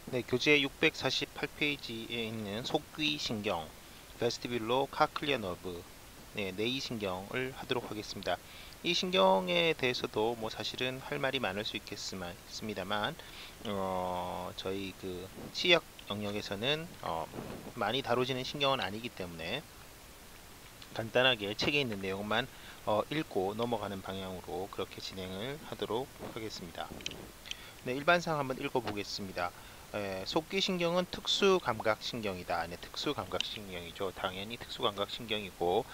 네, 교재 648페이지에 있는 속귀신경, 베스티뷸로 카클리아 너브, 네, 내이신경을 하도록 하겠습니다. 이 신경에 대해서도 뭐 사실은 할 말이 많을 수 있겠습니다만, 저희 그 치약 영역에서는 많이 다뤄지는 신경은 아니기 때문에 간단하게 책에 있는 내용만 읽고 넘어가는 방향으로 그렇게 진행을 하도록 하겠습니다. 네, 일반상 한번 읽어보겠습니다. 속기신경은 특수감각신경이다. 네, 특수감각신경이죠. 당연히 특수감각신경이고,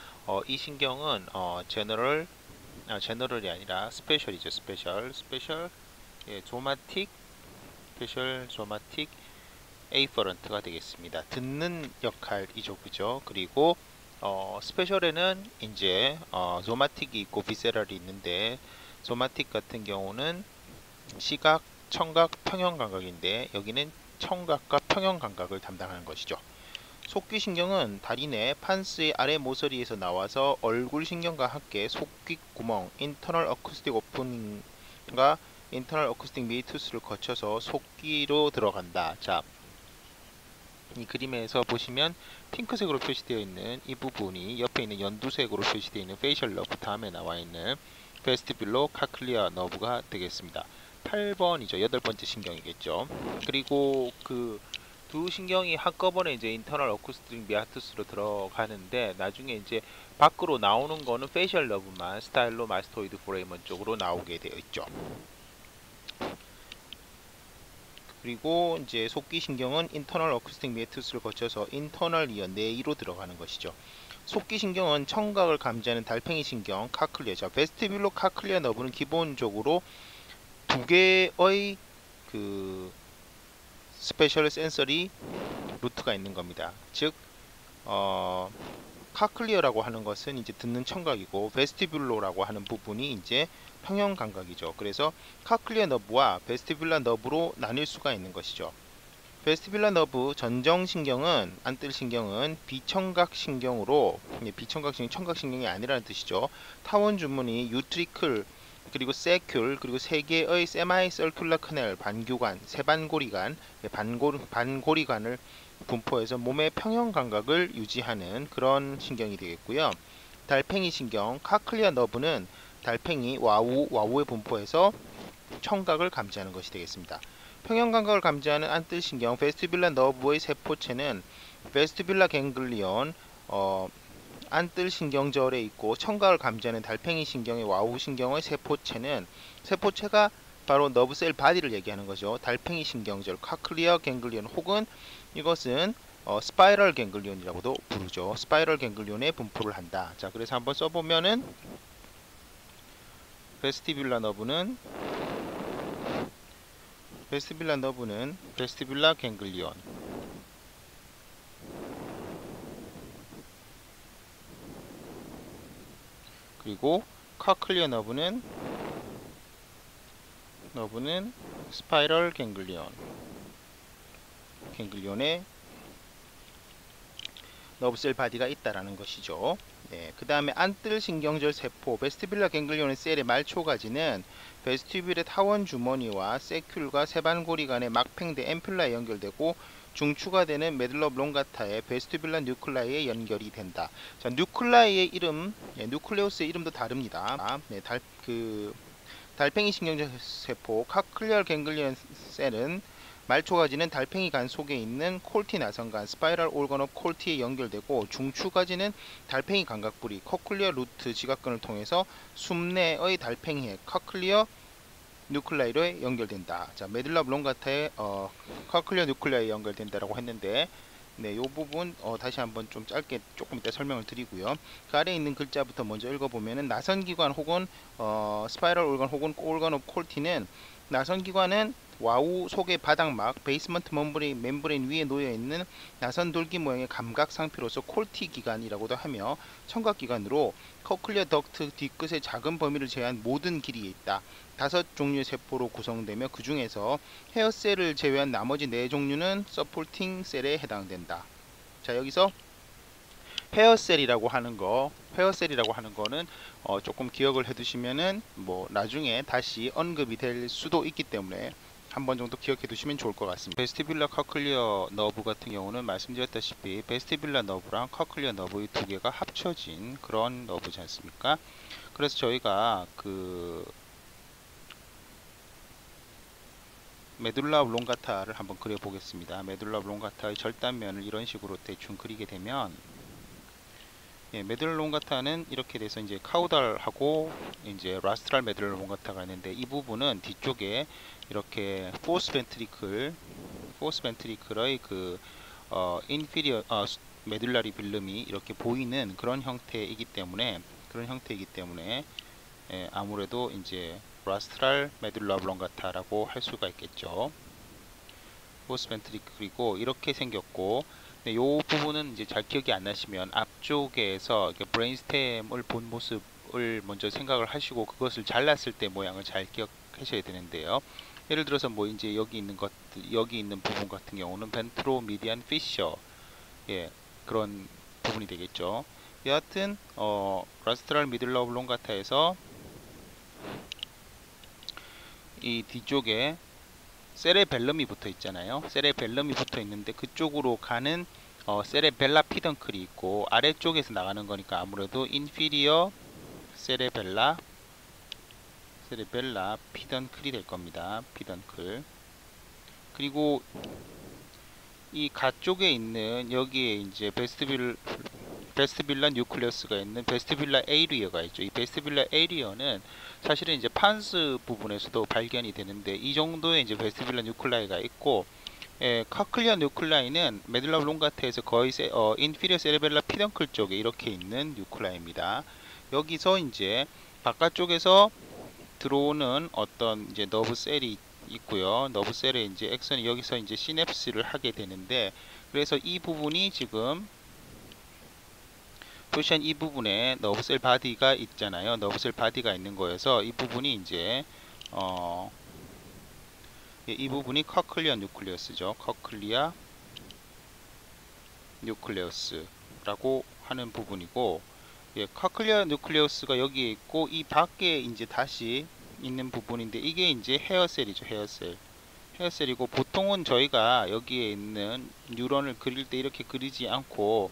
이 신경은 제너럴이 아니라 스페셜이죠. 스페셜, 예, 조마틱 에이퍼런트가 되겠습니다. 듣는 역할이죠, 그죠? 그리고 스페셜에는 이제 조마틱이 있고 비세럴이 있는데, 조마틱 같은 경우는 시각, 청각, 평형 감각인데 여기는 청각과 평형 감각을 담당하는 것이죠. 속귀신경은 다리 내 판스의 아래 모서리에서 나와서 얼굴 신경과 함께 속귀구멍, 인터널 어쿠스틱 오프닝과 인터널 어쿠스틱 메이투스를 거쳐서 속귀로 들어간다. 자, 이 그림에서 보시면 핑크색으로 표시되어 있는 이 부분이 옆에 있는 연두색으로 표시되어 있는 페이셜 너브 다음에 나와 있는 베스티뷸로 카클리아 너브가 되겠습니다. 8번이죠. 여덟 번째 신경이겠죠. 그리고 그 두 신경이 한꺼번에 이제 인터널 어쿠스틱 미아투스로 들어가는데 나중에 이제 밖으로 나오는 거는 페이셜 너브만 스타일로 마스토이드 포레이먼 쪽으로 나오게 되어 있죠. 그리고 이제 속기신경은 인터널 어쿠스틱 미아투스를 거쳐서 인터널 이어 내의로 들어가는 것이죠. 속기신경은 청각을 감지하는 달팽이 신경 카클리아죠. 베스티뷸로 카클리아 너브는 기본적으로 두 개의 그 스페셜 센서리 루트가 있는 겁니다. 즉 카클리어라고 하는 것은 이제 듣는 청각이고 베스티뷸로라고 하는 부분이 이제 평형 감각이죠. 그래서 카클리어 너브와 베스티뷸라 너브로 나뉠 수가 있는 것이죠. 베스티뷸라 너브 전정신경은 안뜰신경은 비청각신경으로 비청각신경 청각신경이 아니라는 뜻이죠. 타원 주문이 유트리클 그리고 세큘 그리고 세 개의 세마이 서큘러 커넬 반규관 세반고리관 반고리관을 분포해서 몸의 평형 감각을 유지하는 그런 신경이 되겠고요. 달팽이 신경 카클리아 너브는 달팽이 와우에 분포해서 청각을 감지하는 것이 되겠습니다. 평형 감각을 감지하는 안뜰신경 베스티뷸라 너브의 세포체는 베스티뷸라 갱글리온 안뜰 신경절에 있고 청각을 감지하는 달팽이 신경의 와우 신경의 세포체가 바로 너브셀 바디를 얘기하는 거죠. 달팽이 신경절 카클리어 갱글리온 혹은 이것은 스파이럴 갱글리온이라고도 부르죠. 스파이럴 갱글리온에 분포를 한다. 자, 그래서 한번 써보면은 베스티뷸라 너브는 베스티뷸라 갱글리온 그리고 카클리어 너브는 스파이럴 갱글리온에 너브셀 바디가 있다라는 것이죠. 네, 그 다음에 안뜰 신경절 세포 베스티뷸라 갱글리온의 셀의 말초가지는 베스티뷸의 타원 주머니와 세큘과 세반고리 간의 막팽대 앰뷸라에 연결되고 중추가 되는 메들러 블롱가타의 베스티뷸라 뉴클라이에 연결이 된다. 자, 뉴클라이의 이름, 뉴클레우스의 이름도 다릅니다. 네, 달팽이 신경절 세포 카클리얼 갱글리온 셀은 말초가지는 달팽이 간 속에 있는 콜티 나선간 스파이럴 올건 오브 콜티에 연결되고 중추가지는 달팽이 감각부리 커클리어 루트 지각근을 통해서 숨내의 달팽이의 커클리어 뉴클라이로에 연결된다. 자, 메들라 블롱가타의 커클리어 뉴클라이에 연결된다라고 했는데 네, 요 부분 다시 한번 좀 짧게 조금 이따 설명을 드리고요. 그 아래에 있는 글자부터 먼저 읽어보면은 나선기관 혹은 스파이럴 올건 혹은 올건 오브 콜티는 나선기관은 와우 속의 바닥막 베이스먼트 멤브레인 위에 놓여있는 나선돌기 모양의 감각상피로서 콜티 기관이라고도 하며 청각기관으로 커클리어 덕트 뒤끝의 작은 범위를 제외한 모든 길이에 있다. 5종류의 세포로 구성되며 그 중에서 헤어셀을 제외한 나머지 4종류는 서포팅 셀에 해당된다. 자, 여기서 헤어셀이라고 하는 거는 조금 기억을 해두시면은 뭐 나중에 다시 언급이 될 수도 있기 때문에 한 번 정도 기억해 두시면 좋을 것 같습니다. 베스티뷸라 커클리어 너브 같은 경우는 말씀드렸다시피 베스티뷸라 너브랑 커클리어 너브 이 두 개가 합쳐진 그런 너브지 않습니까? 그래서 저희가 그 메둘라 오블롱가타를 한번 그려 보겠습니다. 메둘라 오블롱가타의 절단면을 이런 식으로 대충 그리게 되면, 예, 메듈라 롱가타는 이렇게 돼서 이제 카우달하고 이제 라스트랄 메듈라 롱가타가 있는데, 이 부분은 뒤쪽에 이렇게 포스 벤트리클의 그 인피리어 메듈라리 빌름이 이렇게 보이는 그런 형태이기 때문에 예, 아무래도 이제 라스트랄 메듈라 오블롱가타라고 할 수가 있겠죠. 포스 벤트리클이고 이렇게 생겼고, 네, 요 부분은 이제 잘 기억이 안 나시면 앞쪽에서 브레인스템을 본 모습을 먼저 생각을 하시고 그것을 잘랐을 때 모양을 잘 기억하셔야 되는데요. 예를 들어서 뭐 이제 여기 있는 부분 같은 경우는 벤트로 미디안 피셔, 예, 그런 부분이 되겠죠. 여하튼 라스트랄 미들라 오블롱가타에서 이 뒤쪽에 세레벨럼이 붙어 있잖아요. 세레벨럼이 붙어 있는데 그쪽으로 가는 세레벨라 피던클이 있고, 아래쪽에서 나가는 거니까 아무래도 인피리어 세레벨라 피던클이 될 겁니다. 피던클. 그리고 이 가쪽에 있는 여기에 이제 베스티뷸라 뉴클레우스가 있는 베스티뷸라 에이리어가 있죠. 이 베스티뷸라 에이리어는 사실은 이제 판스 부분에서도 발견이 되는데, 이 정도의 이제 베스티뷸라 뉴클라이가 있고, 커클리어 뉴클라이는 메듈라 오블롱가타에서 거의 인피리어 세레벨라 피던클 쪽에 이렇게 있는 뉴클라이입니다. 여기서 이제 바깥쪽에서 들어오는 어떤 이제 너브 셀이 있고요. 너브 셀에 이제 액선이 여기서 이제 시냅스를 하게 되는데, 그래서 이 부분이 지금 표시한 이 부분에 너브셀 바디가 있잖아요. 너브셀 바디가 있는 거여서 이 부분이 이제 이 부분이 커클리어 뉴클레우스죠. 커클리아 뉴클레우스라고 하는 부분이고, 예, 커클리어 뉴클레우스가 여기에 있고 이 밖에 이제 다시 있는 부분인데, 이게 이제 헤어셀이죠. 헤어셀이고, 보통은 저희가 여기에 있는 뉴런을 그릴 때 이렇게 그리지 않고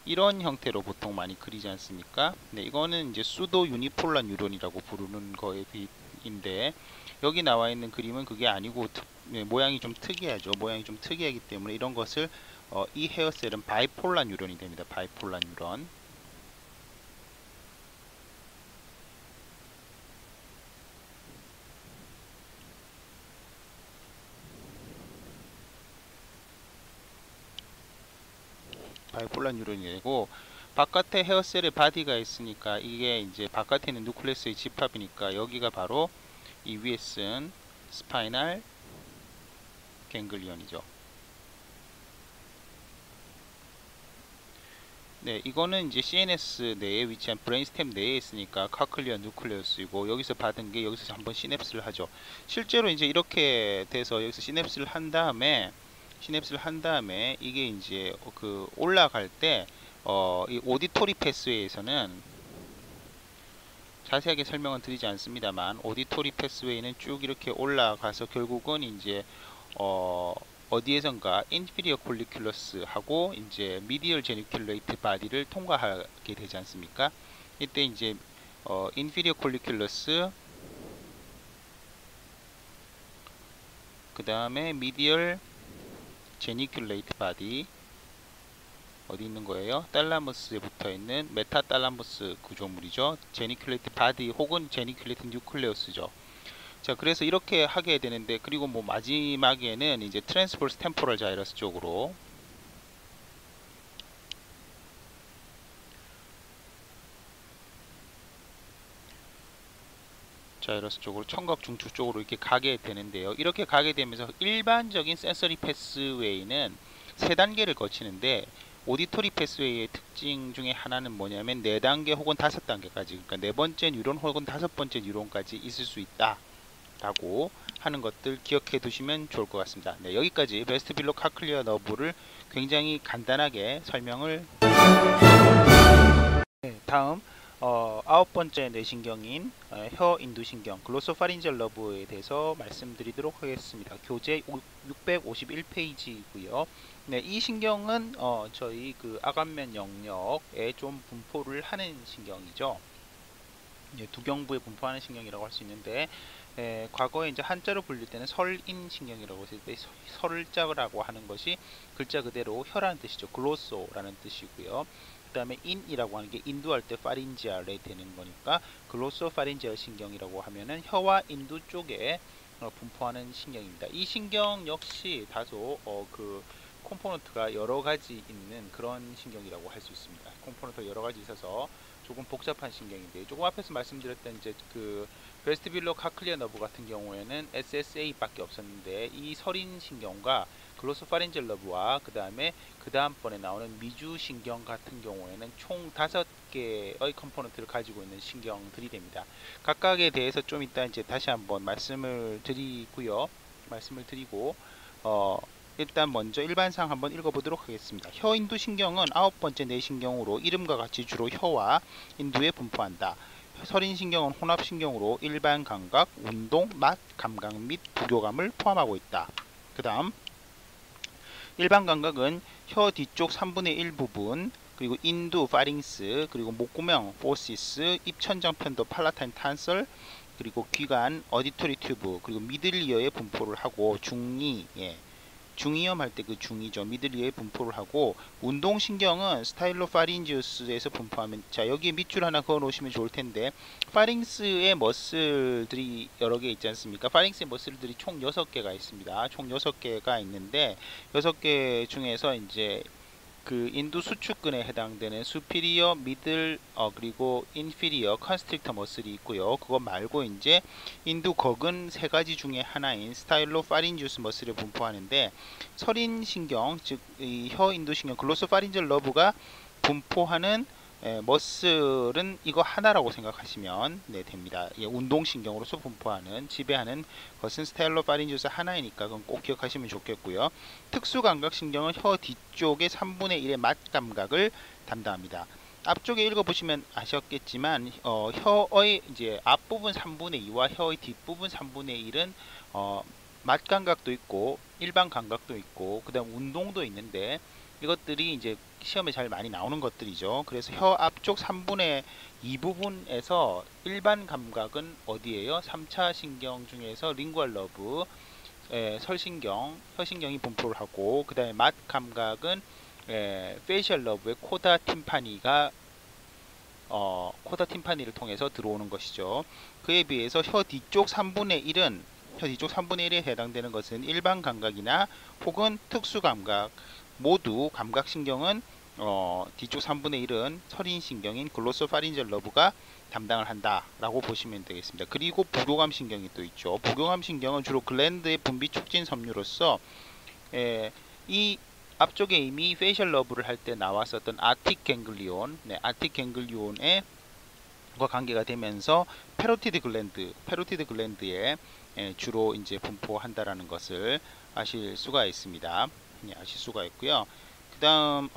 이런 형태로 보통 많이 그리지 않습니까? 네, 이거는 이제 수도 유니폴라 뉴런이라고 부르는 거인데, 여기 나와 있는 그림은 그게 아니고 네, 모양이 좀 특이하죠. 모양이 좀 특이하기 때문에 이런 것을 이 헤어셀은 바이폴라 뉴런이 됩니다. 바이폴라 뉴런. 바이폴라 뉴런이 되고, 바깥에 헤어셀의 바디가 있으니까 이게 이제 바깥에 있는 누클레스의 집합이니까 여기가 바로 이 위에 쓴 스파이널 갱글리언이죠. 네, 이거는 이제 CNS 내에 위치한 브레인스템 내에 있으니까 커클리어 뉴클레우스이고, 여기서 받은 게 여기서 한번 시냅스를 하죠. 실제로 이제 이렇게 돼서 여기서 시냅스를 한 다음에 이게 이제 그 올라갈 때 이 오디토리 패스웨이에서는 자세하게 설명은 드리지 않습니다만, 오디토리 패스웨이는 쭉 이렇게 올라가서 결국은 이제 어디에선가 인피리어 콜리큘러스 하고 이제 미디얼 제니큘레이트 바디를 통과하게 되지 않습니까? 이때 이제 인피리어 콜리큘러스, 그 다음에 미디얼 제니큘레이트 바디 어디 있는 거예요? 탈라무스에 붙어 있는 메타탈라무스 구조물이죠. 제니큘레이트 바디 혹은 제니큘레이트 뉴클레우스죠. 자, 그래서 이렇게 하게 되는데, 그리고 뭐 마지막에는 이제 트랜스버스 템포럴 자이러스 쪽으로 청각 중추 쪽으로 이렇게 가게 되는데요. 이렇게 가게 되면서 일반적인 센서리 패스웨이는 세 단계를 거치는데, 오디토리 패스웨이의 특징 중에 하나는 뭐냐면 4단계 혹은 5단계까지, 그러니까 4번째 뉴런 혹은 5번째 뉴런까지 있을 수 있다 라고 하는 것들 기억해 두시면 좋을 것 같습니다. 네, 여기까지 베스티뷸라 커클리어 너브를 굉장히 간단하게 설명을. 네, 다음 아홉 번째 뇌신경인 혀 인두신경 글로소파린지얼 러브에 대해서 말씀드리도록 하겠습니다. 교재 651페이지이고요. 네, 이 신경은 저희 그 아간면 영역에 좀 분포를 하는 신경이죠. 예, 두경부에 분포하는 신경이라고 할 수 있는데, 과거에 이제 한자로 불릴 때는 설인 신경이라고 했을 때 설자라고 하는 것이 글자 그대로 혀라는 뜻이죠. 글로소라는 뜻이고요. 그 다음에 인이라고 하는 게 인두할 때 파린지알에 되는 거니까 글로소 파린지알 신경이라고 하면은 혀와 인두 쪽에 분포하는 신경입니다. 이 신경 역시 다소 그 콤포넌트가 여러 가지 있는 그런 신경이라고 할 수 있습니다. 콤포넌트가 여러 가지 있어서 조금 복잡한 신경인데, 조금 앞에서 말씀드렸던 이제 그 베스티뷸러 카클리아 너브 같은 경우에는 SSA밖에 없었는데, 이 설인 신경과 글로소파린지얼 너브와 그 다음번에 나오는 미주 신경 같은 경우에는 총 5개의 컴포넌트를 가지고 있는 신경들이 됩니다. 각각에 대해서 좀 이따 이제 다시 한번 말씀을 드리고 일단 먼저 일반상 한번 읽어보도록 하겠습니다. 혀 인두 신경은 아홉 번째 뇌신경으로 이름과 같이 주로 혀와 인두에 분포한다. 설인 신경은 혼합 신경으로 일반 감각, 운동, 맛, 감각 및 부교감을 포함하고 있다. 그 다음 일반 감각은 혀 뒤쪽 3분의 1 부분, 그리고 인두, 파링스, 그리고 목구멍, 포시스, 입천장 편도, 팔라타인 탄설, 그리고 귀간, 어디토리 튜브, 그리고 미들리어에 분포를 하고 중이, 중이염 할 때 그 중이죠. 미들리어에 분포를 하고, 운동신경은 스타일로파린지우스에서 분포하면, 자 여기에 밑줄 하나 그어 놓으시면 좋을 텐데, 파링스의 머슬들이 여러 개 있지 않습니까? 파링스의 머슬들이 총 6개가 있습니다. 총 6개가 있는데 6개 중에서 이제 그 인두 수축근에 해당되는 수피리어, 미들, 그리고 인피리어 컨스트릭터 머슬이 있고요. 그거 말고 이제 인두 거근 3가지 중에 하나인 스타일로파린지우스 머슬을 분포하는데, 설인 신경, 즉 이 혀 인두 신경 글로소파린지얼 러브가 분포하는 머슬은 이거 하나라고 생각하시면 됩니다. 운동신경으로서 분포하는, 지배하는 것은 스텔로파린지우스 하나이니까 그건 꼭 기억하시면 좋겠고요. 특수감각신경은 혀 뒤쪽의 3분의 1의 맛감각을 담당합니다. 앞쪽에 읽어보시면 아셨겠지만 혀의 이제 앞부분 3분의 2와 혀의 뒷부분 3분의 1은 맛감각도 있고 일반 감각도 있고 그 다음 운동도 있는데, 이것들이 이제 시험에 잘 많이 나오는 것들이죠. 그래서 혀 앞쪽 3분의 2 부분에서 일반 감각은 어디예요? 3차 신경 중에서 링구얼 러브, 설신경, 혀신경이 분포를 하고, 그 다음에 맛 감각은 페이셜 러브의 코다 팀파니가 코다 팀파니를 통해서 들어오는 것이죠. 그에 비해서 혀 뒤쪽 3분의 1은 혀 뒤쪽 3분의 1에 해당되는 것은 일반 감각이나 혹은 특수 감각, 모두 감각신경은 뒤쪽 3분의 1은 설인신경인 글로소파린지얼 러브가 담당을 한다 라고 보시면 되겠습니다. 그리고 부교감 신경이 또 있죠. 부교감 신경은 주로 글랜드의 분비 촉진 섬유로서 이 앞쪽에 이미 페이셜 러브를 할 때 나왔었던 아틱 갱글리온, 아틱 갱글리온에 과 관계가 되면서 페로티드 글랜드에 주로 이제 분포한다라는 것을 아실 수가 있습니다. 아실 수가 있고요. 그 다음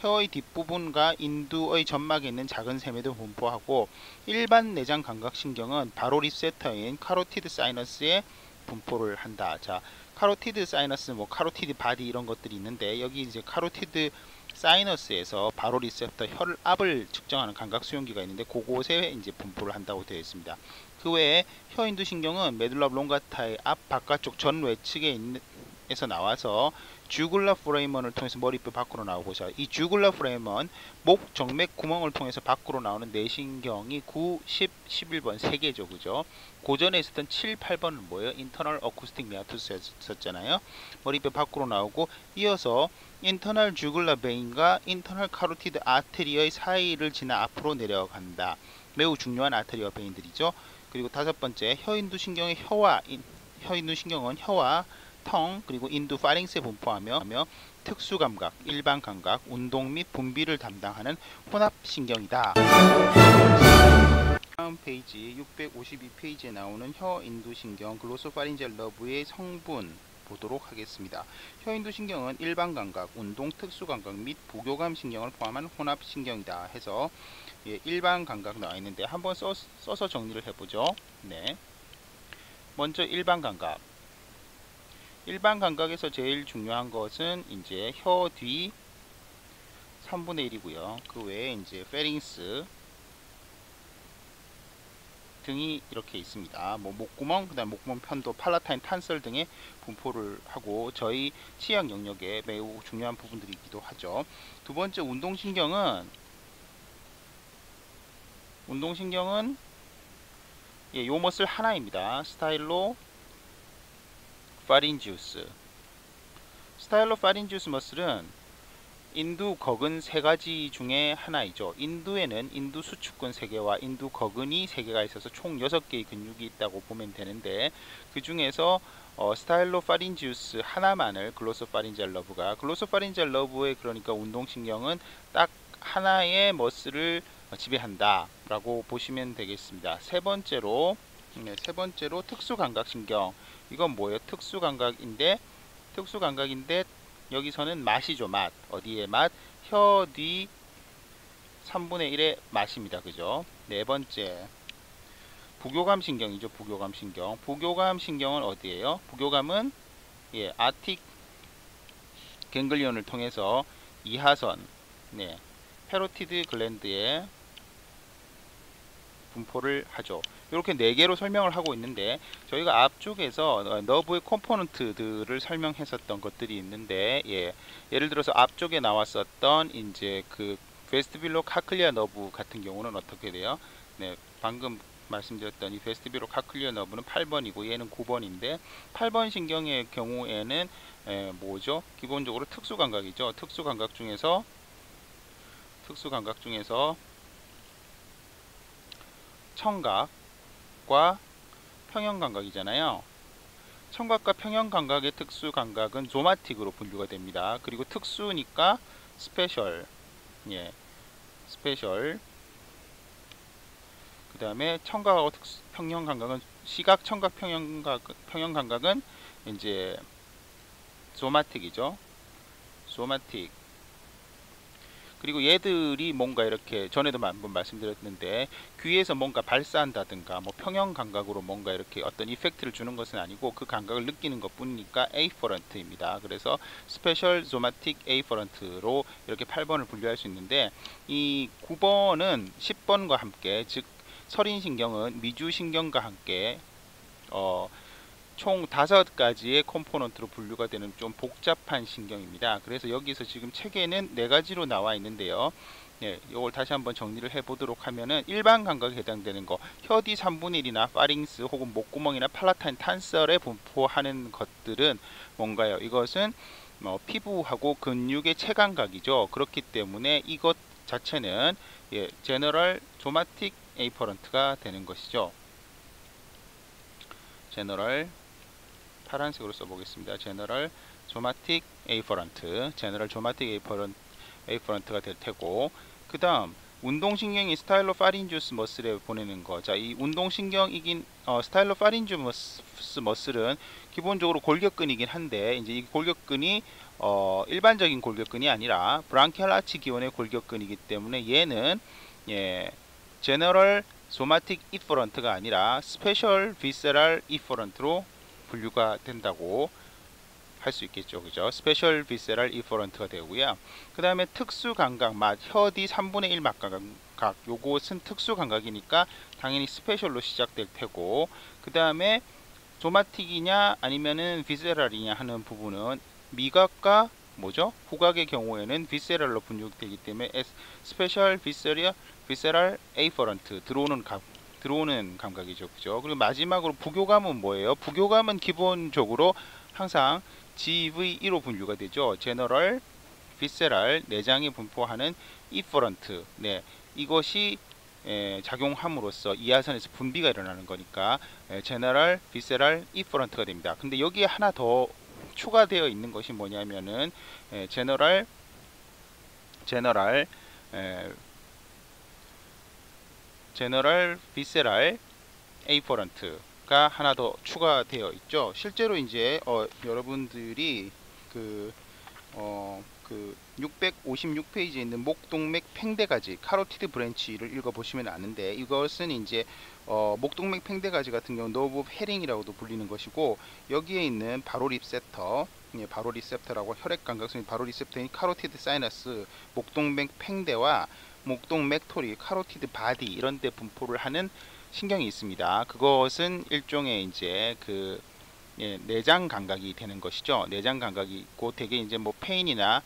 혀의 뒷부분과 인두의 점막에 있는 작은 샘에도 분포하고, 일반 내장 감각신경은 바로 리셉터인 카로티드 사이너스에 분포를 한다. 자, 카로티드 사이너스, 카로티드 바디 이런 것들이 있는데, 여기 이제 카로티드 사이너스에서 바로 리셉터 혀를 앞을 측정하는 감각 수용기가 있는데 그곳에 이제 분포를 한다고 되어 있습니다. 그 외에 혀 인두 신경은 메둘라 오블롱가타의 앞 바깥쪽 전 외측에 에서 나와서 주글라 프레이먼을 통해서 머리뼈 밖으로 나오고, 이 주글라 프레이먼 목 정맥 구멍을 통해서 밖으로 나오는 뇌신경이 9, 10, 11번 3개죠. 그죠? 고전에 있었던 7, 8번은 뭐예요? 인터널 어쿠스틱 메아투스였잖아요. 머리뼈 밖으로 나오고, 이어서 인터널 주글라 베인과 인터널 카로티드 아테리어의 사이를 지나 앞으로 내려간다. 매우 중요한 아테리어 베인들이죠. 그리고 5번째, 혀인두 신경은 혀와 텅, 그리고 인두 파링스에 분포하며 특수감각, 일반 감각, 운동 및 분비를 담당하는 혼합신경이다. 다음 페이지 652페이지에 나오는 혀 인두신경 글로소파린지얼 러브의 성분 보도록 하겠습니다. 혀인두신경은 일반감각, 운동 특수감각 및 부교감 신경을 포함한 혼합신경이다 해서 일반감각 나와 있는데 한번 써서 정리를 해보죠. 네. 먼저 일반감각. 일반감각에서 제일 중요한 것은 이제 혀 뒤 3분의 1이고요. 그 외에 이제 페링스 등이 이렇게 있습니다. 뭐 목구멍, 그다음 목구멍 편도, 팔라타인 탄설 등의 분포를 하고 저희 치약 영역에 매우 중요한 부분들이기도 하죠. 두 번째 운동신경은 요 머슬 하나입니다. 스타일로파린지우스 머슬은 인두거근 3가지 중에 하나이죠. 인두에는 인두 수축근 3개와 인두 거근이 3개가 있어서 총 6개의 근육이 있다고 보면 되는데 그 중에서 스타일로파린지우스 하나만을 글로소파린지알 러브의 그러니까 운동신경은 딱 하나의 머슬을 지배한다 라고 보시면 되겠습니다. 세 번째로 특수감각신경. 이건 뭐예요? 특수감각인데 여기서는 맛이죠. 맛. 어디에 맛? 혀 뒤 3분의 1의 맛입니다. 그죠? 네 번째. 부교감신경이죠. 부교감신경은 어디예요? 부교감은 아틱 갱글리온을 통해서 이하선, 페로티드 글랜드에 분포를 하죠. 이렇게 4개로 설명을 하고 있는데 저희가 앞쪽에서 너브의 컴포넌트들을 설명했었던 것들이 있는데 예를 들어서 앞쪽에 나왔었던 이제 그 베스티뷸로 카클리아 너브 같은 경우는 어떻게 돼요? 방금 말씀드렸던 이 베스티뷸로 카클리아 너브는 8번이고 얘는 9번인데 8번 신경의 경우에는 뭐죠? 기본적으로 특수감각이죠. 특수감각 중에서 청각과 평형감각이잖아요. 청각과 평형감각의 특수감각은 조마틱으로 분류가 됩니다. 그리고 특수니까 스페셜. 그 다음에 청각하고 평형감각은 시각 청각 평형감각은 이제 조마틱이죠. 그리고 얘들이 뭔가 이렇게 전에도 한번 말씀드렸는데 귀에서 뭔가 발사한다든가 뭐 평형 감각으로 뭔가 이렇게 어떤 이펙트를 주는 것은 아니고 그 감각을 느끼는 것 뿐이니까 에이퍼런트입니다. 그래서 스페셜 조마틱 에이퍼런트로 이렇게 8번을 분류할 수 있는데 이 9번은 10번과 함께 즉 설인신경은 미주신경과 함께 총 5가지의 컴포넌트로 분류가 되는 좀 복잡한 신경입니다. 그래서 여기서 지금 책에는 4가지로 나와 있는데요. 이걸 다시 한번 정리를 해보도록 하면은 일반 감각에 해당되는 거, 혀뒤 3분의 1이나 파링스 혹은 목구멍이나 팔라타인 탄설에 분포하는 것들은 뭔가요? 이것은 피부하고 근육의 체감각이죠. 그렇기 때문에 이것 자체는 제너럴 조마틱 에이퍼런트가 되는 것이죠. 제너럴 파란색으로 써보겠습니다. 제너럴 조마틱 에이퍼런트가 될 테고, 그 다음 운동신경이 스타일로파린지우스 머슬에 보내는 거. 자, 이 운동신경이긴 스타일로파린지우스 머슬은 기본적으로 골격근이긴 한데 이제 이 골격근이 일반적인 골격근이 아니라 브랑키얼 아치 기원의 골격근이기 때문에 얘는 제너럴 소마틱 이퍼런트가 아니라 스페셜 비세랄 이퍼런트로 분류가 된다고 할 수 있겠죠. 그죠? 스페셜 비세랄 이퍼런트가 되고요. 그 다음에 특수감각, 혀뒤 3분의 1 막감각. 요것은 특수감각이니까 당연히 스페셜로 시작될 테고, 그 다음에 조마틱이냐 아니면은 비세랄이냐 하는 부분은 미각과 뭐죠? 후각의 경우에는 비세랄로 분류되기 때문에 스페셜 비세랄 에이퍼런트 들어오는 감각이죠. 그죠? 그리고 마지막으로 부교감은 뭐예요? 부교감은 기본적으로 항상 GV2로 분류가 되죠. 제너럴 비세랄 내장이 분포하는 이퍼런트. 이것이 작용함으로써 이하선에서 분비가 일어나는 거니까 제너럴 비세랄 이퍼런트가 됩니다. 근데 여기에 하나 더 추가되어 있는 것이 뭐냐면은 제너럴 비세랄 에이퍼런트 하나 더 추가되어 있죠. 실제로 이제 여러분들이 그 656페이지에 있는 목동맥 팽대가지 카로티드 브랜치를 읽어보시면 아는데, 이것은 이제 목동맥 팽대가지 같은 경우 너브 헤링이라고도 불리는 것이고, 여기에 있는 바로 리셉터, 바로 리셉터라고 혈액 감각성이 바로 리셉터인 카로티드 사이너스, 목동맥 팽대와 목동맥 토리, 카로티드 바디 이런 데 분포를 하는 신경이 있습니다. 그것은 일종의 이제 내장 감각이 되는 것이죠. 내장 감각이 있고, 되게 이제 뭐 페인이나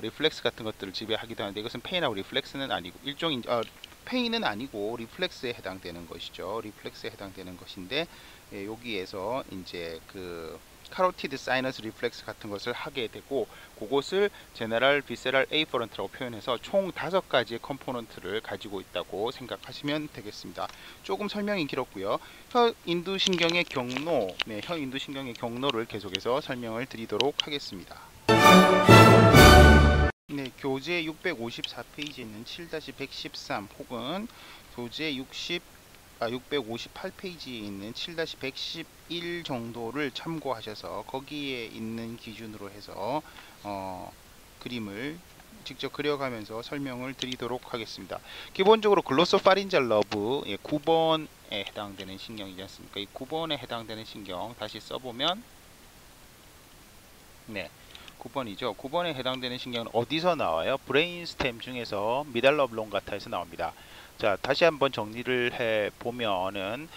리플렉스 같은 것들을 지배하기도 하는데, 이것은 페인하고 리플렉스는 아니고 일종의 페인은 아니고 리플렉스에 해당되는 것이죠. 리플렉스에 해당되는 것인데, 여기에서 이제 카로티드 사이너스 리플렉스 같은 것을 하게 되고, 그것을 제너럴 비세럴 에이퍼런트라고 표현해서 총 5가지의 컴포넌트를 가지고 있다고 생각하시면 되겠습니다. 조금 설명이 길었고요. 혀인두신경의 경로, 혀인두신경의 경로를 계속해서 설명을 드리도록 하겠습니다. 네, 교재 654페이지에 있는 7-113 혹은 교재 658페이지에 있는 7-111 정도를 참고하셔서 거기에 있는 기준으로 해서 그림을 직접 그려가면서 설명을 드리도록 하겠습니다. 기본적으로 글로소파린잘 너브 9번에 해당되는 신경이지 않습니까? 이 9번에 해당되는 신경 다시 써보면, 네, 9번이죠. 9번에 해당되는 신경은 어디서 나와요? 브레인스템 중에서 미달라 오블롱가타에서 나옵니다. 자, 다시 한번 정리를 해 보면은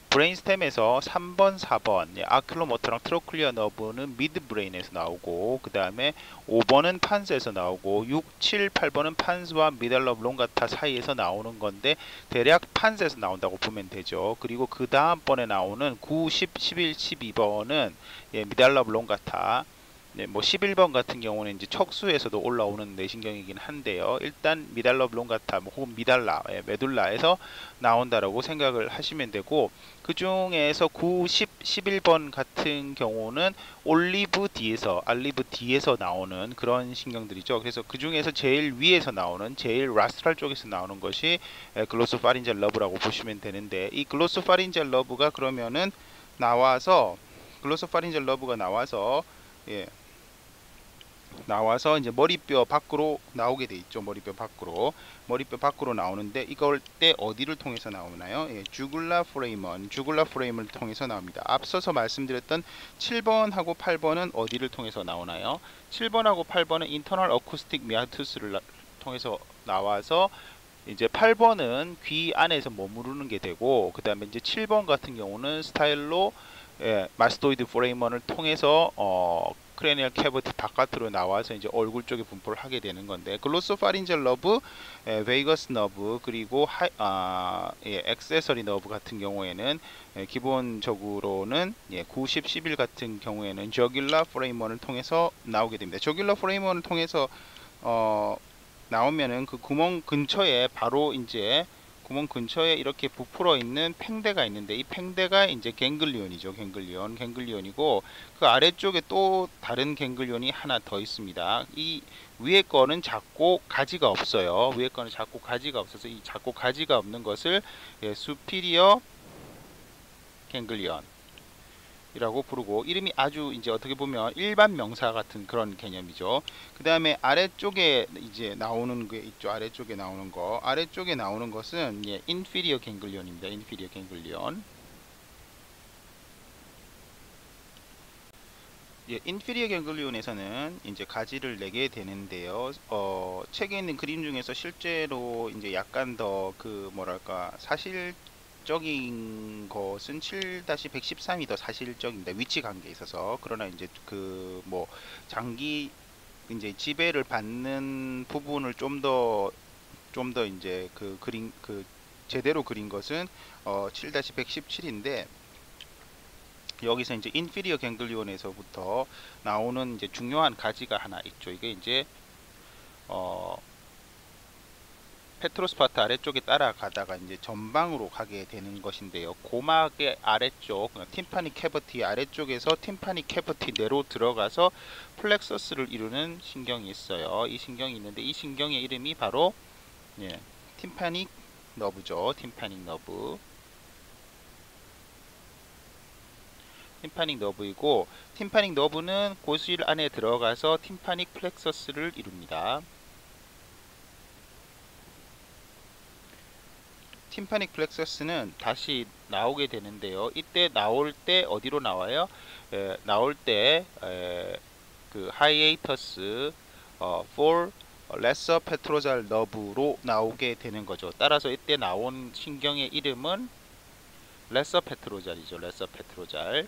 브레인스템에서 3번, 4번 아킬로모터랑 트로클리어 너브는 미드 브레인에서 나오고, 그 다음에 5번은 판스에서 나오고, 6, 7, 8번은 판스와 미달라 오블롱가타 사이에서 나오는 건데, 대략 판스에서 나온다고 보면 되죠. 그리고 그 다음번에 나오는 9, 10, 11, 12번은 미달라 오블롱가타, 뭐 11번 같은 경우는 이제 척수에서도 올라오는 뇌신경이긴 한데요. 일단 미달라 오블롱가타 혹은 미달라, 메둘라에서 나온다라고 생각을 하시면 되고, 그 중에서 9, 10, 11번 같은 경우는 알리브 D에서 나오는 그런 신경들이죠. 그래서 그 중에서 제일 위에서 나오는, 제일 라스트랄 쪽에서 나오는 것이 글로소파린잘 러브라고 보시면 되는데, 이 글로소파린잘 러브가 그러면은 나와서 글로소파린잘 러브가 나와서 이제 머리뼈 밖으로 나오게 돼 있죠. 머리뼈 밖으로 나오는데, 이걸 때 어디를 통해서 나오나요? 주굴라 프레임을 통해서 나옵니다. 앞서서 말씀드렸던 7번하고 8번은 어디를 통해서 나오나요? 7번하고 8번은 인터널 어쿠스틱 미아투스를 통해서 나와서, 이제 8번은 귀 안에서 머무르는 게 되고, 그 다음에 이제 7번 같은 경우는 스타일로 마스토이드 포레이먼을 통해서 크레니얼 캐버티 바깥으로 나와서 이제 얼굴 쪽에 분포를 하게 되는 건데, 글로소파린잘 너브, 베이거스 너브, 그리고 액세서리 너브 같은 경우에는 기본적으로는 90, 11 같은 경우에는 저귤라 포레이먼을 통해서 나오게 됩니다. 저귤라 포레이먼을 통해서 나오면은 그 구멍 근처에 바로 이제 구멍 근처에 이렇게 부풀어 있는 팽대가 있는데, 이 팽대가 이제 갱글리온이죠. 갱글리온이고, 그 아래쪽에 또 다른 갱글리온이 하나 더 있습니다. 이 위에 거는 작고 가지가 없어요. 없어서 이 작고 가지가 없는 것을 수피리어 갱글리온 이라고 부르고, 이름이 아주 이제 어떻게 보면 일반 명사 같은 그런 개념이죠. 그 다음에 아래쪽에 이제 나오는 게 있죠. 아래쪽에 나오는 것은 인피리어 갱글리온입니다. 인피리어 갱글리온. 인피리어 갱글리온에서는 이제 가지를 내게 되는데요. 책에 있는 그림 중에서 실제로 이제 약간 더 뭐랄까 사실적인 것은 7-113이 더 사실적입니다. 위치 관계에 있어서. 그러나 이제 뭐 장기 이제 지배를 받는 부분을 좀 더 이제 제대로 그린 것은 7-117인데, 여기서 이제 인피리어 갱글리온에서부터 나오는 이제 중요한 가지가 하나 있죠. 이게 이제 페트로스파트 아래쪽에 따라가다가 이제 전방으로 가게 되는 것인데요. 고막의 아래쪽, 팀파니 캐버티 아래쪽에서 팀파니 캐버티 내로 들어가서 플렉서스를 이루는 신경이 있어요. 이 신경이 있는데, 이 신경의 이름이 바로 팀파닉 너브죠. 팀파닉 너브. 팀파닉 너브이고, 팀파닉 너브는 고실 안에 들어가서 팀파닉 플렉서스를 이룹니다. 팀파닉 플렉서스는 다시 나오게 되는데요. 이때 나올 때 어디로 나와요? 나올 때 그 하이에이터스 for lesser petrosal nerve로 나오게 되는 거죠. 따라서 이때 나온 신경의 이름은 lesser petrosal이죠. lesser petrosal.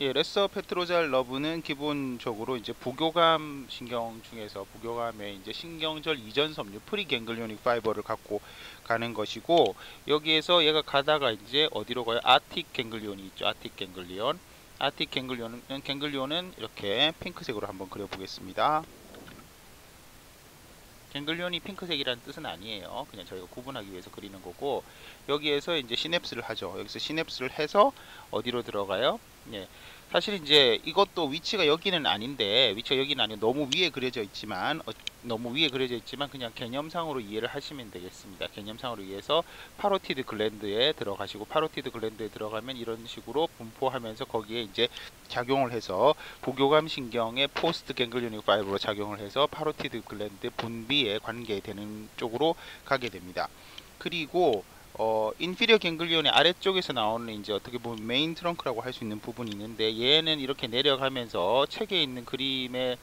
예, 레서 페트로잘 러브는 기본적으로 이제 부교감 신경 중에서 부교감의 이제 신경절 이전 섬유 프리갱글리오닉 파이버를 갖고 가는 것이고, 여기에서 얘가 가다가 이제 어디로 가요? 아틱 갱글리온이 있죠. 아틱 갱글리온. 아틱 갱글리온은 이렇게 핑크색으로 한번 그려보겠습니다. 갱글리온이 핑크색이라는 뜻은 아니에요. 그냥 저희가 구분하기 위해서 그리는 거고, 여기에서 이제 시냅스를 하죠. 여기서 시냅스를 해서 어디로 들어가요? 예. 사실 이제 이것도 위치가 여기는 아닌데, 위치가 여기는 아니고 너무 위에 그려져 있지만, 그냥 개념상으로 이해를 하시면 되겠습니다. 개념상으로 이해해서 파로티드 글랜드에 들어가시고, 파로티드 글랜드에 들어가면 이런 식으로 분포하면서 거기에 이제 작용을 해서 부교감 신경의 포스트 갱글리오닉 파이브로 작용을 해서 파로티드 글랜드 분비에 관계되는 쪽으로 가게 됩니다. 그리고 인피리어 갱글리온의 아래쪽에서 나오는 이제 어떻게 보면 메인 트렁크라고 할 수 있는 부분이 있는데, 얘는 이렇게 내려가면서 책에 있는 그림에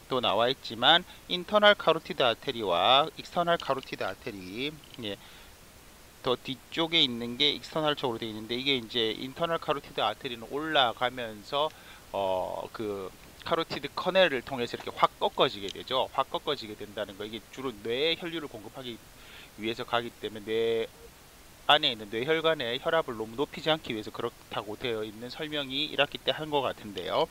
또 나와 있지만 인터널 카로티드 아테리와 익스터널 카로티드 아테리, 예, 더 뒤쪽에 있는 게 익스터널 쪽으로 되어 있는데, 이게 이제 인터널 카로티드 아테리는 올라가면서 그 카로티드 커넬을 통해서 이렇게 확 꺾어지게 되죠. 확 꺾어지게 된다는 거, 이게 주로 뇌에 혈류를 공급하기 위해서 가기 때문에 뇌 안에 있는 뇌혈관의 혈압을 너무 높이지 않기 위해서 그렇다고 되어 있는 설명이 1학기 때 한 것 같은데요.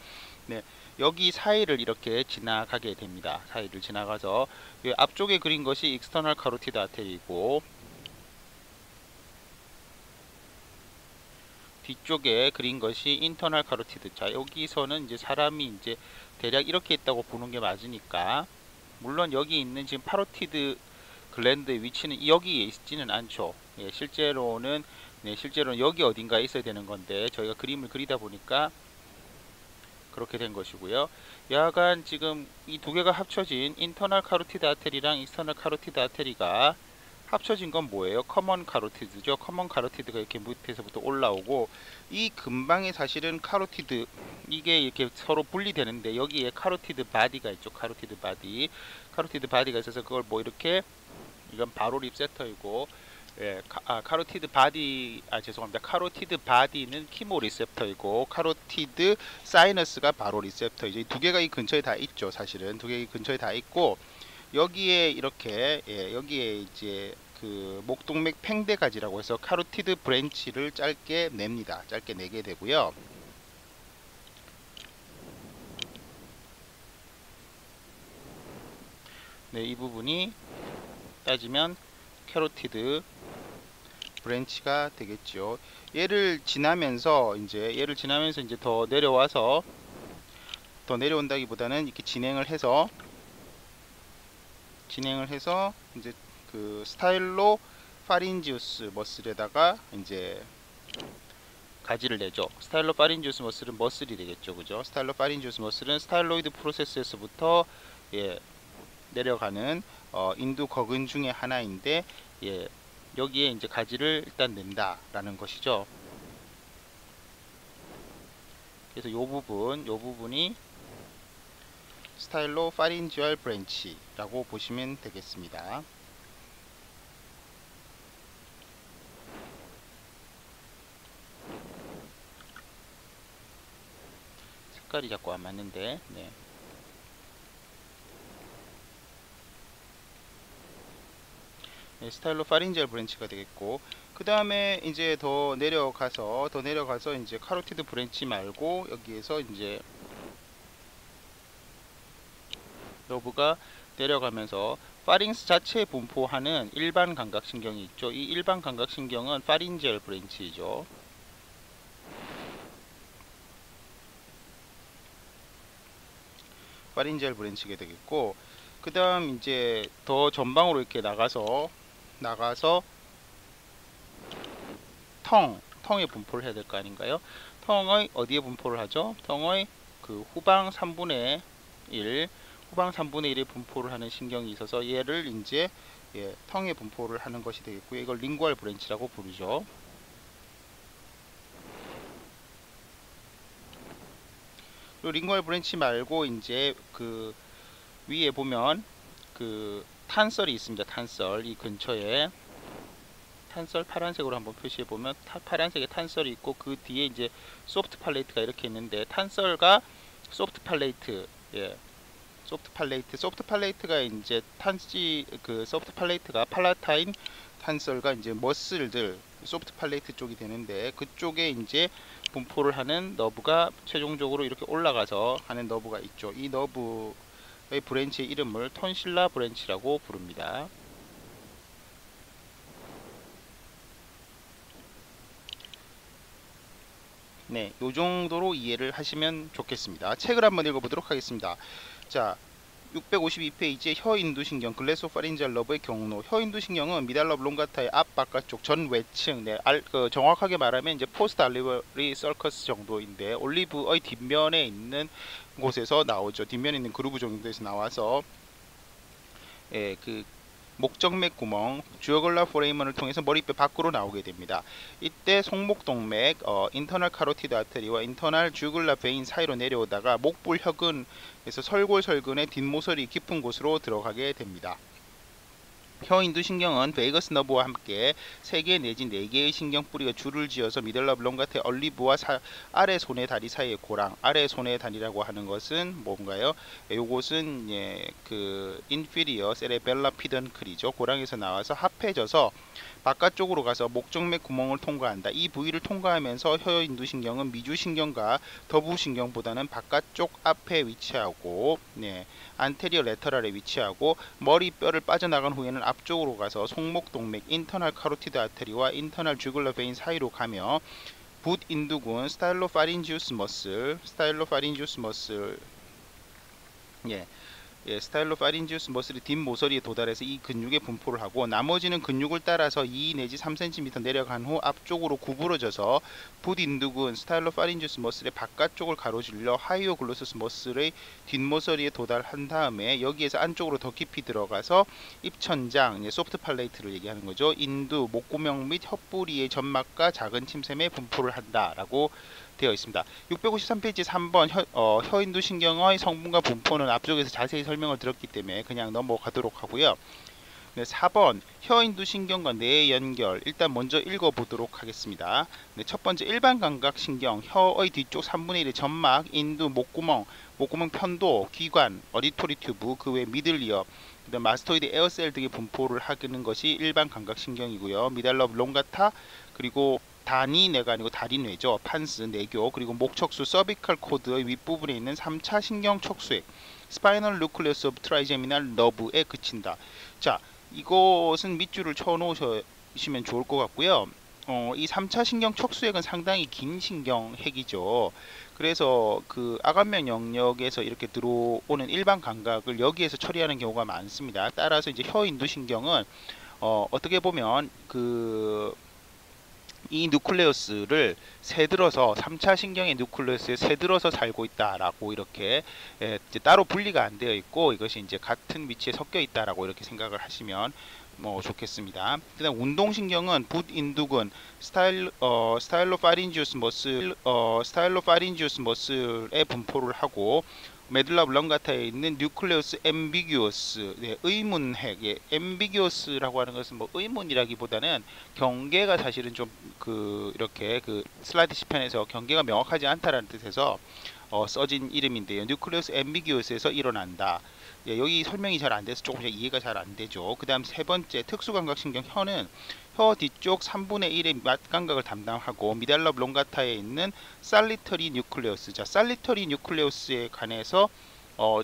네, 여기 사이를 이렇게 지나가게 됩니다. 사이를 지나가서 앞쪽에 그린 것이 익스터널 카로티드 아테리고, 뒤쪽에 그린 것이 인터널 카로티드. 자, 여기서는 이제 사람이 이제 대략 이렇게 있다고 보는 게 맞으니까, 물론 여기 있는 지금 파로티드 글랜드의 위치는 여기에 있지는 않죠. 예, 실제로는 여기 어딘가에 있어야 되는 건데, 저희가 그림을 그리다 보니까 그렇게 된 것이고요. 약간 지금 이 두 개가 합쳐진 인터널 카로티드 아테리랑 익스터널 카로티드 아테리가 합쳐진 건 뭐예요? 커먼 카로티드죠. 커먼 카로티드가 이렇게 밑에서부터 올라오고, 이 근방에 사실은 카로티드, 이게 이렇게 서로 분리되는데, 여기에 카로티드 바디가 있죠. 카로티드 바디가 있어서 그걸 뭐 이렇게, 이건 바로 립셉터이고, 예, 카로티드 바디, 죄송합니다. 카로티드 바디는 키모 리셉터이고, 카로티드 사이너스가 바로 리셉터이죠. 이 두 개가 이 근처에 다 있죠. 사실은 두 개가 이 근처에 다 있고, 여기에 이렇게, 예, 여기에 이제 그 목동맥 팽대가지라고 해서 카로티드 브랜치를 짧게 냅니다. 짧게 내게 되고요. 네, 이 부분이 따지면 카로티드 브랜치가 되겠죠. 얘를 지나면서 이제 더 내려온다기보다는 이렇게 진행을 해서 이제 그 스타일로 파린지우스 머슬에다가 이제 가지를 내죠. 스타일로 파린지우스 머슬은 머슬이 되겠죠. 그죠? 스타일로 파린지우스 머슬은 스타일로이드 프로세스에서부터, 예, 내려가는 인두 거근 중에 하나인데, 예, 여기에 이제 가지를 일단 낸다라는 것이죠. 그래서 요 부분이 스타일로 파린지얼 브랜치라고 보시면 되겠습니다. 색깔이 자꾸 안 맞는데, 네. 네, 스타일로 파린지얼 브랜치가 되겠고, 그 다음에 이제 더 내려가서 이제 카로티드 브랜치 말고 여기에서 이제 너브가 내려가면서 파링스 자체에 분포하는 일반 감각신경이 있죠. 이 일반 감각신경은 파린지얼 브랜치이죠. 파린지알 브랜치가 되겠고, 그 다음 이제 더 전방으로 이렇게 나가서 텅에 분포를 해야 될 거 아닌가요? 텅의 어디에 분포를 하죠? 텅의 그 후방 3분의 1, 후방 3분의 1에 분포를 하는 신경이 있어서 얘를 이제 텅에 분포를 하는 것이 되겠고요. 이걸 링구얼 브랜치라고 부르죠. 그리고 링구얼 브랜치 말고 이제 그 위에 보면 그 탄설이 있습니다. 탄설 이 근처에 탄설 파란색으로 한번 표시해 보면 파란색에 탄설이 있고 그 뒤에 이제 소프트 팔레이트가 이렇게 있는데 탄설과 소프트 팔레이트 소프트 팔레이트가 이제 소프트 팔레이트가 팔라타인 탄설과 이제 머슬들 소프트 팔레이트 쪽이 되는데 그쪽에 이제 분포를 하는 너브가 최종적으로 이렇게 올라가서 하는 너브가 있죠. 이 너브의 브랜치의 이름을 톤실라 브랜치라고 부릅니다. 네, 요 정도로 이해를 하시면 좋겠습니다. 책을 한번 읽어보도록 하겠습니다. 자, 652페이지에 혀인두신경 글래소파린지알 러브의 경로. 혀인두신경은 미달러 롱가타의 앞 바깥쪽 전 외층, 정확하게 말하면 이제 포스트 알리버리 서커스 정도인데 올리브의 뒷면에 있는 곳에서 나오죠. 뒷면에 있는 그루브 정도에서 나와서 그 목정맥 구멍, 주어글라 포레이먼을 통해서 머리뼈 밖으로 나오게 됩니다. 이때 송목동맥, 인터널 카로티드 아테리와 인터널 주글라 베인 사이로 내려오다가 목불혈근에서 설골설근의 뒷모서리 깊은 곳으로 들어가게 됩니다. 혀인두신경은 베이거스 너브와 함께 3개 내지 4개의 신경뿌리가 줄을 지어서 미들러 블롱가테 얼리브와 아래 손의 다리 사이의 고랑, 아래 손의 다리라고 하는 것은 뭔가요? 요것은 그 인피리어 세레벨라 피던클이죠. 고랑에서 나와서 합해져서 바깥쪽으로 가서 목정맥 구멍을 통과한다. 이 부위를 통과하면서 혀인두신경은 미주신경과 더부신경보다는 바깥쪽 앞에 위치하고 안테리어 레터럴에 위치하고 머리뼈를 빠져나간 후에는 앞쪽으로 가서 송목동맥 인터널 카로티드 아테리와 인터널 주글러 베인 사이로 가며 붓 인두근 스타일로파린지우스 머슬 스타일로파린지우스 머슬이 뒷모서리에 도달해서 이 근육에 분포를 하고 나머지는 근육을 따라서 2 내지 3cm 내려간 후 앞쪽으로 구부러져서 붓 인두근 스타일로파린지우스 머슬의 바깥쪽을 가로질러 하이오글로서스 머슬의 뒷모서리에 도달한 다음에 여기에서 안쪽으로 더 깊이 들어가서 입천장, 소프트 팔레이트를 얘기하는 거죠. 인두, 목구멍 및 혓부리의 점막과 작은 침샘에 분포를 한다라고 되어 있습니다. 653페이지 3번 혀인두신경의 성분과 분포는 앞쪽에서 자세히 설명을 드렸기 때문에 그냥 넘어가도록 하고요. 4번 혀인두신경과 뇌의 연결 일단 먼저 읽어보도록 하겠습니다. 첫 번째 일반 감각신경 혀의 뒤쪽 3분의 1의 점막, 인두, 목구멍 편도, 기관, 어디토리 튜브, 그 외 미들리어, 마스토이드 에어셀 등의 분포를 하는 것이 일반 감각신경이고요. 미달러 롱가타 그리고 다니뇌가 아니고 다리뇌죠. 판스, 내교, 그리고 목척수, 서비칼 코드의 윗부분에 있는 3차 신경 척수액, 스파이널 누클레우스 오브 트라이제미널 너브에 그친다. 자, 이것은 밑줄을 쳐놓으시면 좋을 것 같고요. 이 3차 신경 척수액은 상당히 긴 신경핵이죠. 그래서 그 아간면 영역에서 이렇게 들어오는 일반 감각을 여기에서 처리하는 경우가 많습니다. 따라서 이제 혀인두신경은 어떻게 보면 이 누클레우스를 새들어서 3차 신경의 누클레우스에 새들어서 살고 있다라고 이렇게 이제 따로 분리가 안 되어 있고 이것이 이제 같은 위치에 섞여 있다라고 이렇게 생각을 하시면 좋겠습니다. 그다음 운동신경은 붓 인두근 스타일로파린지우스 머슬에 분포를 하고 메둘라 블렁가타에 있는 뉴클레우스 앰비규어스, 의문핵, 앰비규어스라고 하는 것은 의문이라기보다는 경계가 사실은 좀 이렇게 슬라이드 시편에서 경계가 명확하지 않다라는 뜻에서 써진 이름인데요. 뉴클레우스 앰비규어스에서 일어난다. 여기 설명이 잘 안 돼서 조금 이해가 잘 안 되죠. 그 다음 세 번째 특수감각신경 혀는 혀 뒤쪽 3분의 1의 맛감각을 담당하고 미달러 블롱가타에 있는 살리터리 뉴클레우스. 자, 살리터리 뉴클레우스에 관해서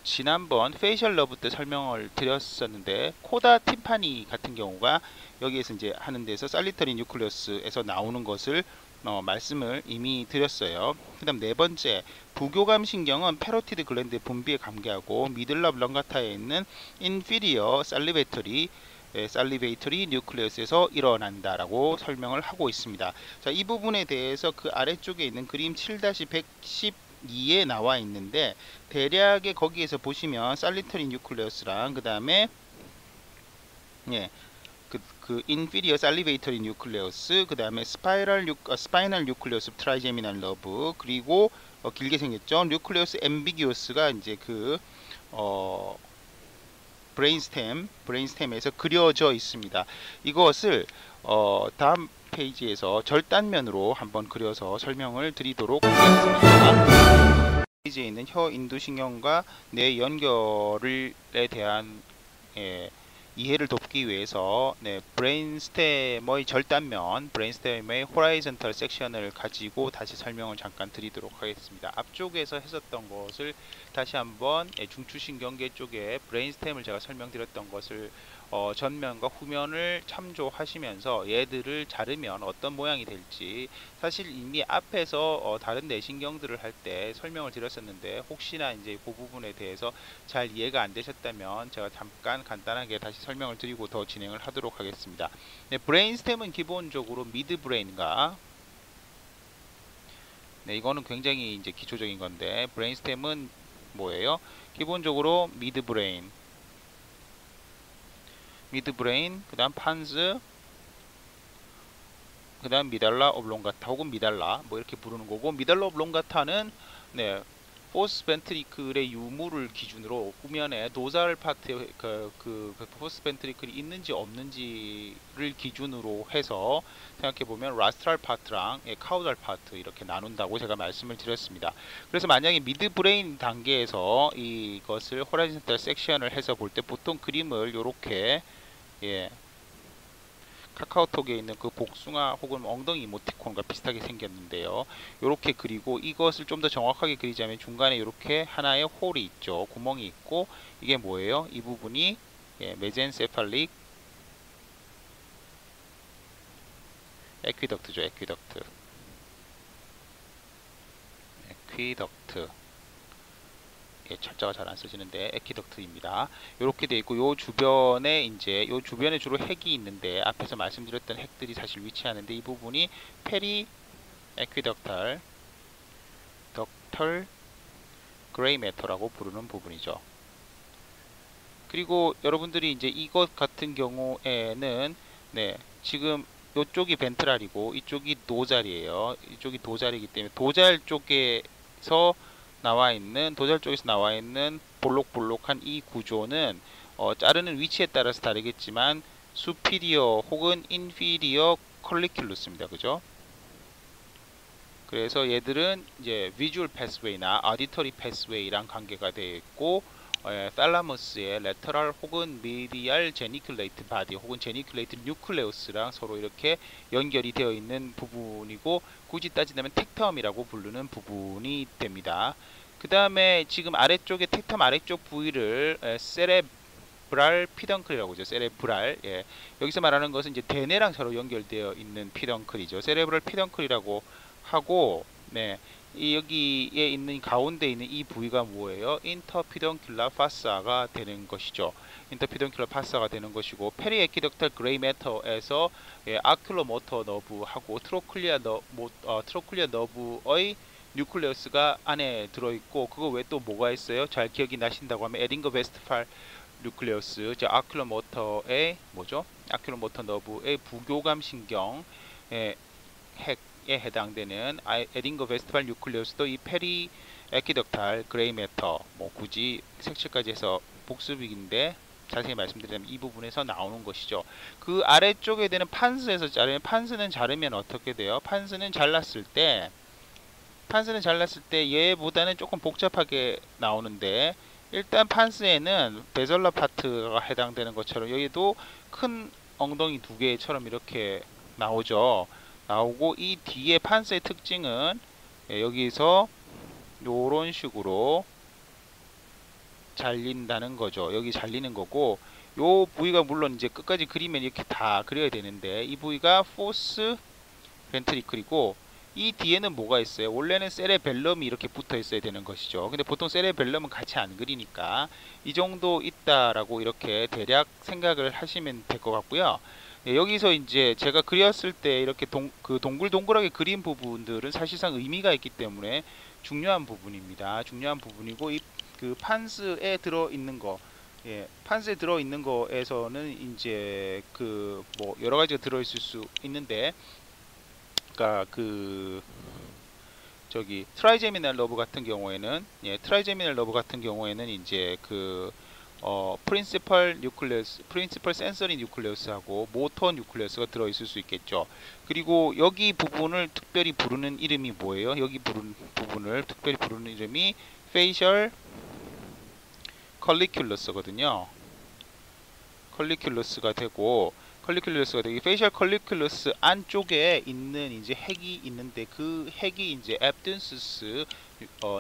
지난번 페이셜 러브 때 설명을 드렸었는데 코다 팀파니 같은 경우가 여기에서 이제 하는 데서 살리터리 뉴클레우스에서 나오는 것을 말씀을 이미 드렸어요. 그 다음 네 번째, 부교감 신경은 패로티드 글랜드의 분비에 관계하고 미들럽 런가타에 있는 인피리어 살리베이터리 뉴클레우스에서 일어난다라고 설명을 하고 있습니다. 자, 이 부분에 대해서 그 아래쪽에 있는 그림 7-112에 나와 있는데, 대략의 거기에서 보시면 살리터리 뉴클레우스랑 그 다음에 그 인피리어 살리베이터리 뉴클레우스, 그 다음에 스파이널 뉴클레우스 트라이제미널 러브, 그리고 길게 생겼죠. 뉴클레우스 앰비기우스가 이제 브레인스템에서 그려져 있습니다. 이것을 다음 페이지에서 절단면으로 한번 그려서 설명을 드리도록 하겠습니다. 페이지에 있는 혀 인두신경과 뇌 연결에 대한 이해를 돕기 위해서 브레인스템의 절단면, 브레인스템의 호라이즌털 섹션을 가지고 다시 설명을 잠깐 드리도록 하겠습니다. 앞쪽에서 했었던 것을 다시 한번 중추신경계 쪽에 브레인스템을 제가 설명드렸던 것을 전면과 후면을 참조하시면서 얘들을 자르면 어떤 모양이 될지, 사실 이미 앞에서 다른 내신경들을 할 때 설명을 드렸었는데, 혹시나 이제 그 부분에 대해서 잘 이해가 안 되셨다면 제가 잠깐 간단하게 다시 설명을 드리고 더 진행을 하도록 하겠습니다. 브레인스템은 기본적으로 미드브레인과, 이거는 굉장히 이제 기초적인 건데, 브레인스템은 뭐예요? 기본적으로 미드브레인, 그 다음 판스, 그 다음 미달라 오블롱가타 혹은 미달라 뭐 이렇게 부르는 거고, 미달라 오블롱가타는 포스 벤트리클의 유무를 기준으로 후면에 도잘 파트에 포스 벤트리클이 있는지 없는지를 기준으로 해서 생각해보면 라스트랄 파트랑 카우달 파트 이렇게 나눈다고 제가 말씀을 드렸습니다. 그래서 만약에 미드 브레인 단계에서 이것을 호라이즌탈 섹션을 해서 볼 때 보통 그림을 이렇게 카카오톡에 있는 그 복숭아 혹은 엉덩이 이모티콘과 비슷하게 생겼는데요. 이렇게 그리고 이것을 좀 더 정확하게 그리자면 중간에 이렇게 하나의 홀이 있죠. 구멍이 있고, 이게 뭐예요? 이 부분이 메젠세팔릭 에퀴덕트죠. 에퀴덕트. 철자가 잘 안 써지는데 에퀴덕트입니다. 이렇게 되어 있고, 요 주변에 주로 핵이 있는데, 앞에서 말씀드렸던 핵들이 사실 위치하는데, 이 부분이 페리 에퀴덕탈 그레이 매터라고 부르는 부분이죠. 그리고 여러분들이 이제 이것 같은 경우에는 지금 이쪽이 벤트랄이고 이쪽이 노잘이에요. 이쪽이 도잘이기 때문에 도잘 쪽에서 나와 있는 볼록볼록한 이 구조는 자르는 위치에 따라서 다르겠지만 수피리어 혹은 인피리어 컬리큘루스입니다. 그죠? 그래서 얘들은 이제 비주얼 패스웨이나 아디터리 패스웨이랑 관계가 되어 있고, 탈라머스의 레터럴 혹은 미디알 제니큘레이트 바디 혹은 제니큘레이트 뉴클레우스랑 서로 이렇게 연결이 되어 있는 부분이고, 굳이 따지자면 텍텀이라고 부르는 부분이 됩니다. 그 다음에 지금 아래쪽에 텍텀 아래쪽 부위를 세레브랄 피덩클이라고 하죠. 세레브랄. 여기서 말하는 것은 이제 대뇌랑 서로 연결되어 있는 피덩클이죠. 세레브랄 피덩클이라고 하고, 여기에 있는 가운데 있는 이 부위가 뭐예요? 인터피덩큘라 파사가 되는 것이죠. 인터피덩큘라 파사가 되는 것이고, 페리에퀴덕탈 그레이 매터에서 아큘러 모터 너브하고 트로클리아 너브의 뉴클레우스가 안에 들어있고, 그거 외에 또 뭐가 있어요? 잘 기억이 나신다고 하면 에딩거 베스트팔 뉴클레우스, 아큘러 모터의 뭐죠? 아큘러 모터 너브의 부교감 신경 핵에 해당되는 에딩거 베스트팔 뉴클레우스도 이 페리 에퀴덕탈 그레이 매터, 뭐 굳이 색칠까지 해서 복습인데 자세히 말씀드리자면 이 부분에서 나오는 것이죠. 그 아래쪽에 되는 판스에서 자르면, 판스는 자르면 어떻게 돼요? 판스는 잘랐을 때 얘보다는 조금 복잡하게 나오는데, 일단 판스에는 베설러 파트가 해당되는 것처럼 여기도 큰 엉덩이 두 개처럼 이렇게 나오고, 이 뒤에 판스의 특징은 여기서 요런 식으로 잘린다는 거죠. 여기 잘리는 거고, 요 부위가 물론 이제 끝까지 그리면 이렇게 다 그려야 되는데, 이 부위가 포스 벤트리클이고, 이 뒤에는 뭐가 있어요? 원래는 세레벨럼이 이렇게 붙어 있어야 되는 것이죠. 근데 보통 세레벨럼은 같이 안 그리니까 이 정도 있다라고 이렇게 대략 생각을 하시면 될 것 같고요. 예, 여기서 이제 제가 그렸을 때 이렇게 동글동글하게 그린 부분들은 사실상 의미가 있기 때문에 중요한 부분입니다. 중요한 부분이고 그 판스에 들어 있는 거, 예, 판스에 들어 있는 거에서는 이제 그 뭐 여러 가지가 들어 있을 수 있는데, 그러니까 그 저기 트라이제미널 러브 같은 경우에는, 예, 트라이제미널 러브 같은 경우에는 이제 그 프린시펄 뉴클레우스, 프린시펄 센서리 뉴클레우스하고 모터 뉴클레우스가 들어 있을 수 있겠죠. 그리고 여기 부분을 특별히 부르는 이름이 뭐예요? 여기 부분을 특별히 부르는 이름이 페이셜 컬리큘러스거든요. 컬리큘러스가 되고, 페이셜 컬리큘러스 안쪽에 있는 이제 핵이 있는데, 그 핵이 이제 앱든스스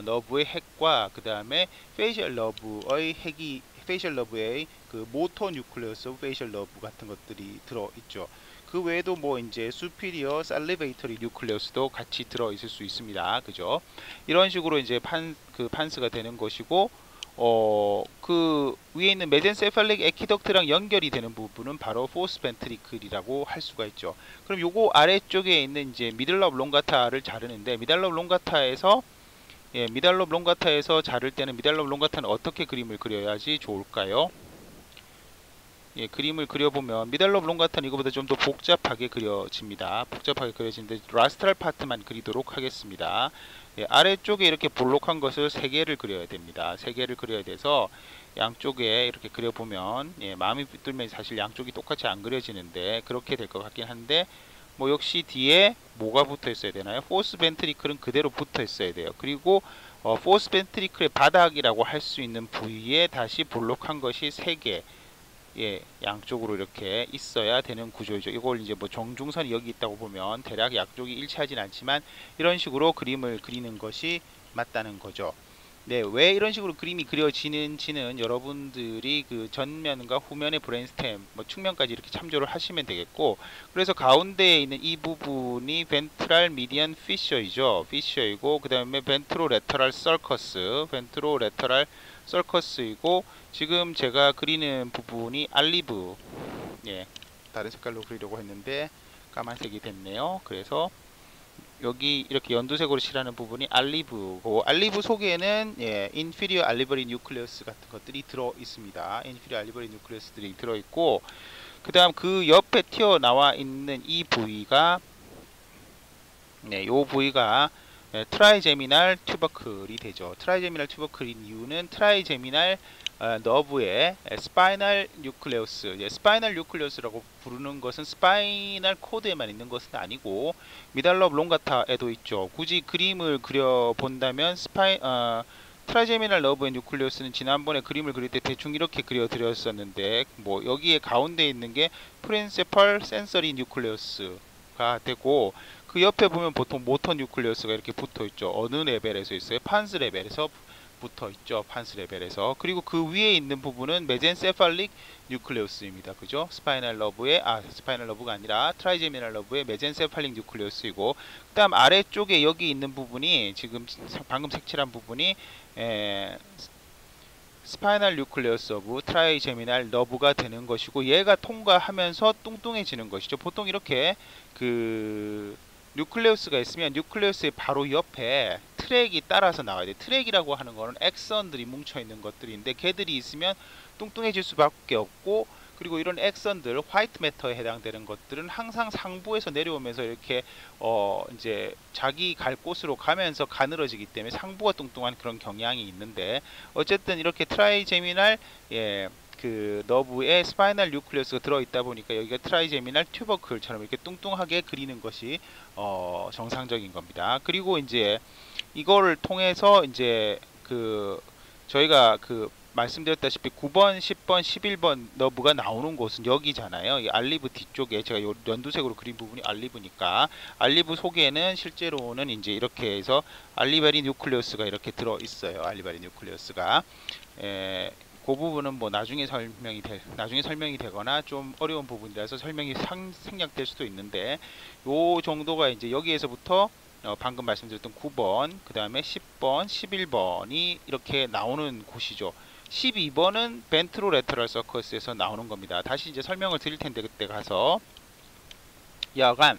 너브의 핵과 그 다음에 페이셜 러브의 핵이, 페이셜 러브의 그 모터 뉴클레우스 페이셜 러브 같은 것들이 들어 있죠. 그 외에도 뭐 이제 수피리어 살리베이터리 뉴클레우스도 같이 들어 있을 수 있습니다. 그죠? 이런 식으로 이제 판스가 되는 것이고, 그 위에 있는 메젠세팔릭 에키덕트랑 연결이 되는 부분은 바로 포스 벤트리클이라고 할 수가 있죠. 그럼 요거 아래쪽에 있는 이제 미들럽 롱가타를 자르는데, 미달럽 롱가타에서, 예, 미달럽 롱가타에서 자를 때는 미달럽 롱가타는 어떻게 그림을 그려야지 좋을까요? 예, 그림을 그려보면 미달럽 롱가타는 이거보다 좀 더 복잡하게 그려집니다. 복잡하게 그려지는데 라스트랄 파트만 그리도록 하겠습니다. 예, 아래쪽에 이렇게 볼록한 것을 3개를 그려야 됩니다. 3개를 그려야 돼서 양쪽에 이렇게 그려보면, 예, 마음이 붙들면 사실 양쪽이 똑같이 안 그려지는데 그렇게 될 것 같긴 한데, 뭐 역시 뒤에 뭐가 붙어 있어야 되나요? 포스 벤트리클은 그대로 붙어 있어야 돼요. 그리고 포스 벤트리클의 바닥이라고 할 수 있는 부위에 다시 볼록한 것이 3개, 예, 양쪽으로 이렇게 있어야 되는 구조이죠. 이걸 이제 뭐 정중선이 여기 있다고 보면 대략 양쪽이 일치하진 않지만 이런 식으로 그림을 그리는 것이 맞다는 거죠. 네, 왜 이런 식으로 그림이 그려지는지는 여러분들이 그 전면과 후면의 브레인스템, 뭐 측면까지 이렇게 참조를 하시면 되겠고, 그래서 가운데에 있는 이 부분이 벤트랄 미디안 피셔이죠. 피셔이고, 그 다음에 벤트로 레터럴 서커스이고, 지금 제가 그리는 부분이 알리브, 예, 다른 색깔로 그리려고 했는데 까만색이 됐네요. 그래서 여기 이렇게 연두색으로 칠하는 부분이 알리브고, 알리브 속에는, 예, 인피리어 알리버리 뉴클레우스 같은 것들이 들어 있습니다. 인피리어 알리버리 뉴클레우스들이 들어 있고, 그 다음 그 옆에 튀어나와 있는 이 부위가, 네, 요 부위가, 예, 트라이제미날 튜버클이 되죠. 트라이제미날 튜버클인 이유는 트라이제미날 너브의 스파이널 뉴클레우스, 예, 스파이널 뉴클레우스라고 부르는 것은 스파이널 코드에만 있는 것은 아니고 미달럽 롱가타에도 있죠. 굳이 그림을 그려 본다면 트라이제미널 너브의 뉴클레우스는 지난번에 그림을 그릴 때 대충 이렇게 그려 드렸었는데, 뭐 여기에 가운데 있는 게 프린시펄 센서리 뉴클레우스가 되고, 그 옆에 보면 보통 모터 뉴클레우스가 이렇게 붙어 있죠. 어느 레벨에서 있어요? 판스 레벨에서 붙어 있죠. 판스 레벨에서. 그리고 그 위에 있는 부분은 메젠세팔릭 뉴클레우스입니다. 그죠? 스파이널 러브가 아니라 트라이제미널 러브의 메젠세팔릭 뉴클레우스이고, 그다음 아래쪽에 여기 있는 부분이, 지금 방금 색칠한 부분이 스파이널 뉴클레우스 오브 트라이제미날 너브가 되는 것이고, 얘가 통과하면서 뚱뚱해지는 것이죠. 보통 이렇게 그 뉴클레우스가 있으면 뉴클레우스의 바로 옆에 트랙이 따라서 나와야 돼. 트랙이라고 하는 거는 엑선들이 뭉쳐 있는 것들인데, 걔들이 있으면 뚱뚱해질 수밖에 없고, 그리고 이런 엑선들, 화이트 매터에 해당되는 것들은 항상 상부에서 내려오면서 이렇게 이제 자기 갈 곳으로 가면서 가늘어지기 때문에 상부가 뚱뚱한 그런 경향이 있는데, 어쨌든 이렇게 트라이제미날, 예, 그 너브에 스파이널 뉴클레우스가 들어있다 보니까 여기가 트라이제미날 튜버클처럼 이렇게 뚱뚱하게 그리는 것이 정상적인 겁니다. 그리고 이제 이거를 통해서 이제 그 저희가 그 말씀드렸다시피 9번, 10번, 11번 너브가 나오는 곳은 여기잖아요. 이 알리브 뒤쪽에 제가 요 연두색으로 그린 부분이 알리브니까, 알리브 속에는 실제로는 이제 이렇게 해서 알리바리 뉴클레우스가 이렇게 들어 있어요. 알리바리 뉴클레우스가. 그 부분은 뭐 나중에 설명이 되거나 좀 어려운 부분이라서 설명이 생략될 수도 있는데, 요 정도가 이제 여기에서부터 방금 말씀드렸던 9번, 그 다음에 10번, 11번이 이렇게 나오는 곳이죠. 12번은 벤트로레터럴 서커스에서 나오는 겁니다. 다시 이제 설명을 드릴 텐데 그때 가서 여간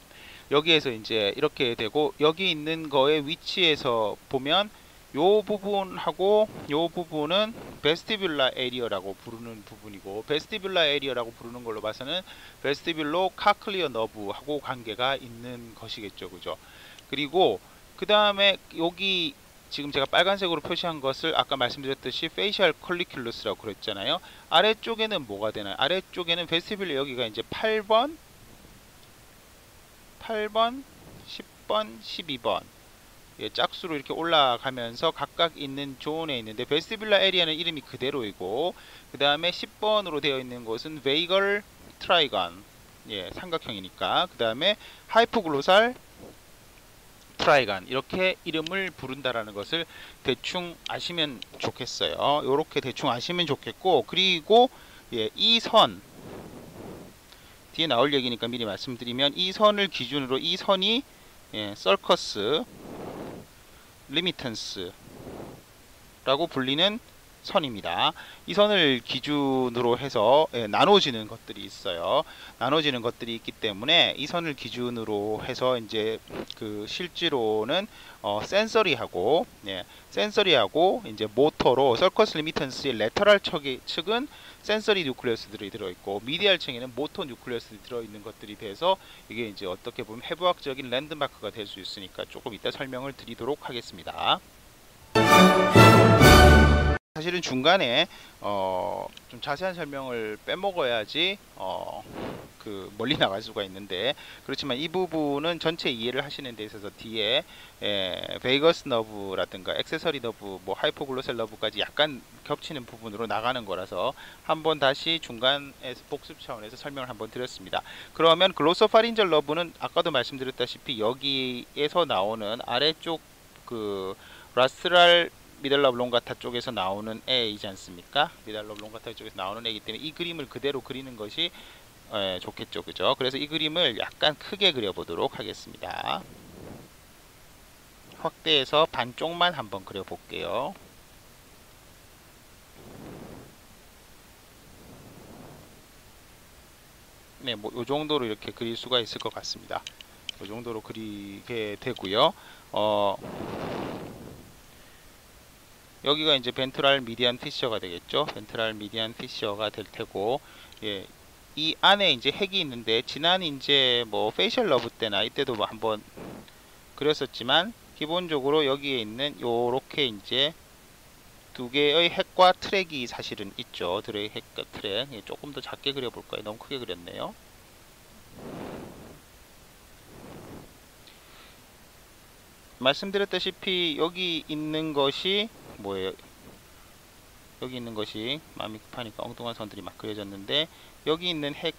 여기에서 이제 이렇게 되고, 여기 있는 거의 위치에서 보면 요 부분하고 요 부분은 베스티뷸라 에리어라고 부르는 부분이고, 베스티뷸라 에리어라고 부르는 걸로 봐서는 베스티뷸로 카클리어 너브하고 관계가 있는 것이겠죠, 그죠? 그리고 그 다음에 여기 지금 제가 빨간색으로 표시한 것을 아까 말씀드렸듯이 페이셜 컬리큘러스라고 그랬잖아요. 아래쪽에는 뭐가 되나요? 아래쪽에는 베스티뷸라, 여기가 이제 8번, 10번, 12번 짝수로 이렇게 올라가면서 각각 있는 존에 있는데, 베스티뷸라 에리아는 이름이 그대로이고, 그 다음에 10번으로 되어 있는 곳은 베이걸 트라이건, 삼각형이니까. 그 다음에 하이포글로살 트라이건, 이렇게 이름을 부른다라는 것을 대충 아시면 좋겠어요. 요렇게 대충 아시면 좋겠고, 그리고 이 선 뒤에 나올 얘기니까 미리 말씀드리면, 이 선을 기준으로, 이 선이 서커스 리미턴스 라고 불리는 선입니다. 이 선을 기준으로 해서 나눠지는 것들이 있어요. 나눠지는 것들이 있기 때문에 이 선을 기준으로 해서 이제 그 실제로는 센서리하고 이제 모터로, 서커스 리미턴스의 레터럴 측은 센서리 뉴클리어스들이 들어있고, 미디얼 층에는 모터 뉴클리어스들이 들어있는 것들이 돼서 이게 이제 어떻게 보면 해부학적인 랜드마크가 될 수 있으니까 조금 이따 설명을 드리도록 하겠습니다. 사실은 중간에 좀 자세한 설명을 빼먹어야지 그 멀리 나갈 수가 있는데, 그렇지만 이 부분은 전체 이해를 하시는 데 있어서 뒤에 베이거스 너브라든가 액세서리 너브, 뭐 하이포글로셀 너브까지 약간 겹치는 부분으로 나가는 거라서 한번 다시 중간에서 복습 차원에서 설명을 한번 드렸습니다. 그러면 글로소파린절 너브는 아까도 말씀드렸다시피 여기에서 나오는 아래쪽 그 라스트랄 미달러 롱가타 쪽에서 나오는 애이지 않습니까? 미달러 롱가타 쪽에서 나오는 애이기 때문에 이 그림을 그대로 그리는 것이 좋겠죠, 그죠? 그래서 이 그림을 약간 크게 그려보도록 하겠습니다. 확대해서 반쪽만 한번 그려볼게요. 네, 뭐 요 정도로 이렇게 그릴 수가 있을 것 같습니다. 요 정도로 그리게 되고요. 여기가 이제 벤트랄 미디안 피셔가 되겠죠. 벤트랄 미디안 피셔가 될 테고, 이 안에 이제 핵이 있는데, 지난 이제 뭐 페이셜 러브 때나 이때도 뭐 한번 그렸었지만, 기본적으로 여기에 있는 요렇게 이제 두 개의 핵과 트랙이 사실은 있죠. 드레이 핵과 트랙. 조금 더 작게 그려볼까요? 너무 크게 그렸네요. 말씀드렸다시피 여기 있는 것이 뭐예요? 여기 있는 것이 마음이 급하니까 엉뚱한 선들이 막 그려졌는데, 여기 있는 핵이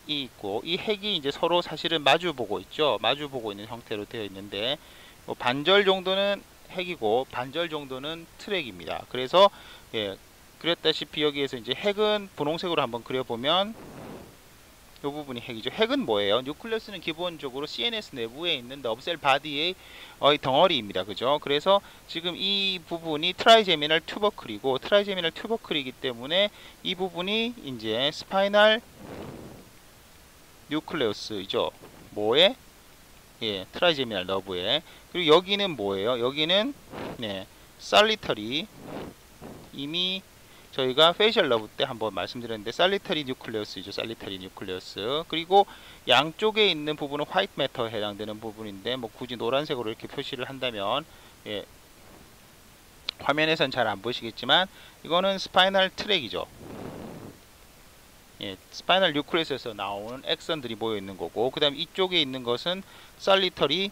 있고, 이 핵이 이제 서로 사실은 마주보고 있죠. 마주보고 있는 형태로 되어 있는데, 뭐 반절 정도는 핵이고 반절 정도는 트랙입니다. 그래서 그랬다시피 여기에서 이제 핵은 분홍색으로 한번 그려보면 이 부분이 핵이죠. 핵은 뭐예요? 뉴클리어스는 기본적으로 CNS 내부에 있는 너브셀 바디의 덩어리입니다. 그죠? 그래서 지금 이 부분이 트라이제미널 튜버클이고, 트라이제미널 튜버클이기 때문에 이 부분이 이제 스파이널 뉴클레우스이죠. 뭐에? 트라이제미널 너브에. 그리고 여기는 뭐예요? 여기는 살리터리, 이미 저희가 페이셜 러브 때 한번 말씀드렸는데 살리터리 뉴클레우스이죠. 살리터리 뉴클레우스. 그리고 양쪽에 있는 부분은 화이트 매터에 해당되는 부분인데, 뭐 굳이 노란색으로 이렇게 표시를 한다면 화면에선 잘 안 보시겠지만 이거는 스파이널 트랙이죠. 스파이널 뉴클레우스에서 나오는 액선들이 모여 있는 거고, 그 다음 이쪽에 있는 것은 살리터리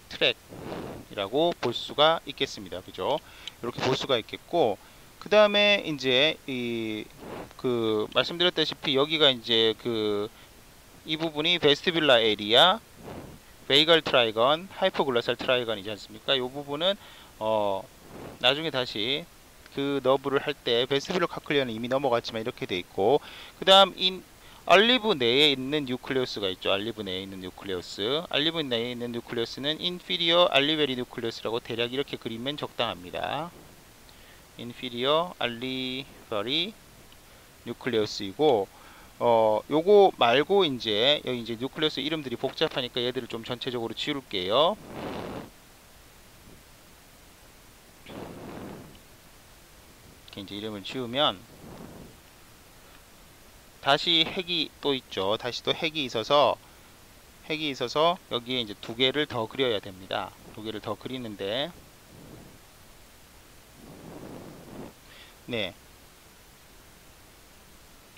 트랙이라고 볼 수가 있겠습니다. 그죠? 이렇게 볼 수가 있겠고, 그 다음에 이제 말씀드렸다시피 여기가 이제 이 부분이 베스티뷸라 에리아, 베이걸 트라이건, 하이포글로살 트라이건이지 않습니까? 이 부분은 나중에 다시 그 너브를 할 때 베스티뷸러 카클리어는 이미 넘어갔지만 이렇게 돼 있고, 그 다음 알리브 내에 있는 뉴클레우스가 있죠. 알리브 내에 있는 뉴클레우스. 알리브 내에 있는 뉴클레우스는 인피리어 알리베리 뉴클레우스라고 대략 이렇게 그리면 적당합니다. 인피리어 알리베리 뉴클레우스이고, 요거 말고 이제 여기 이제 뉴클레우스 이름들이 복잡하니까 얘들을 좀 전체적으로 지울게요. 이렇게 이제 이름을 지우면 다시 핵이 또 있죠. 다시 또 핵이 있어서 여기에 이제 두 개를 더 그려야 됩니다. 두 개를 더 그리는데, 네,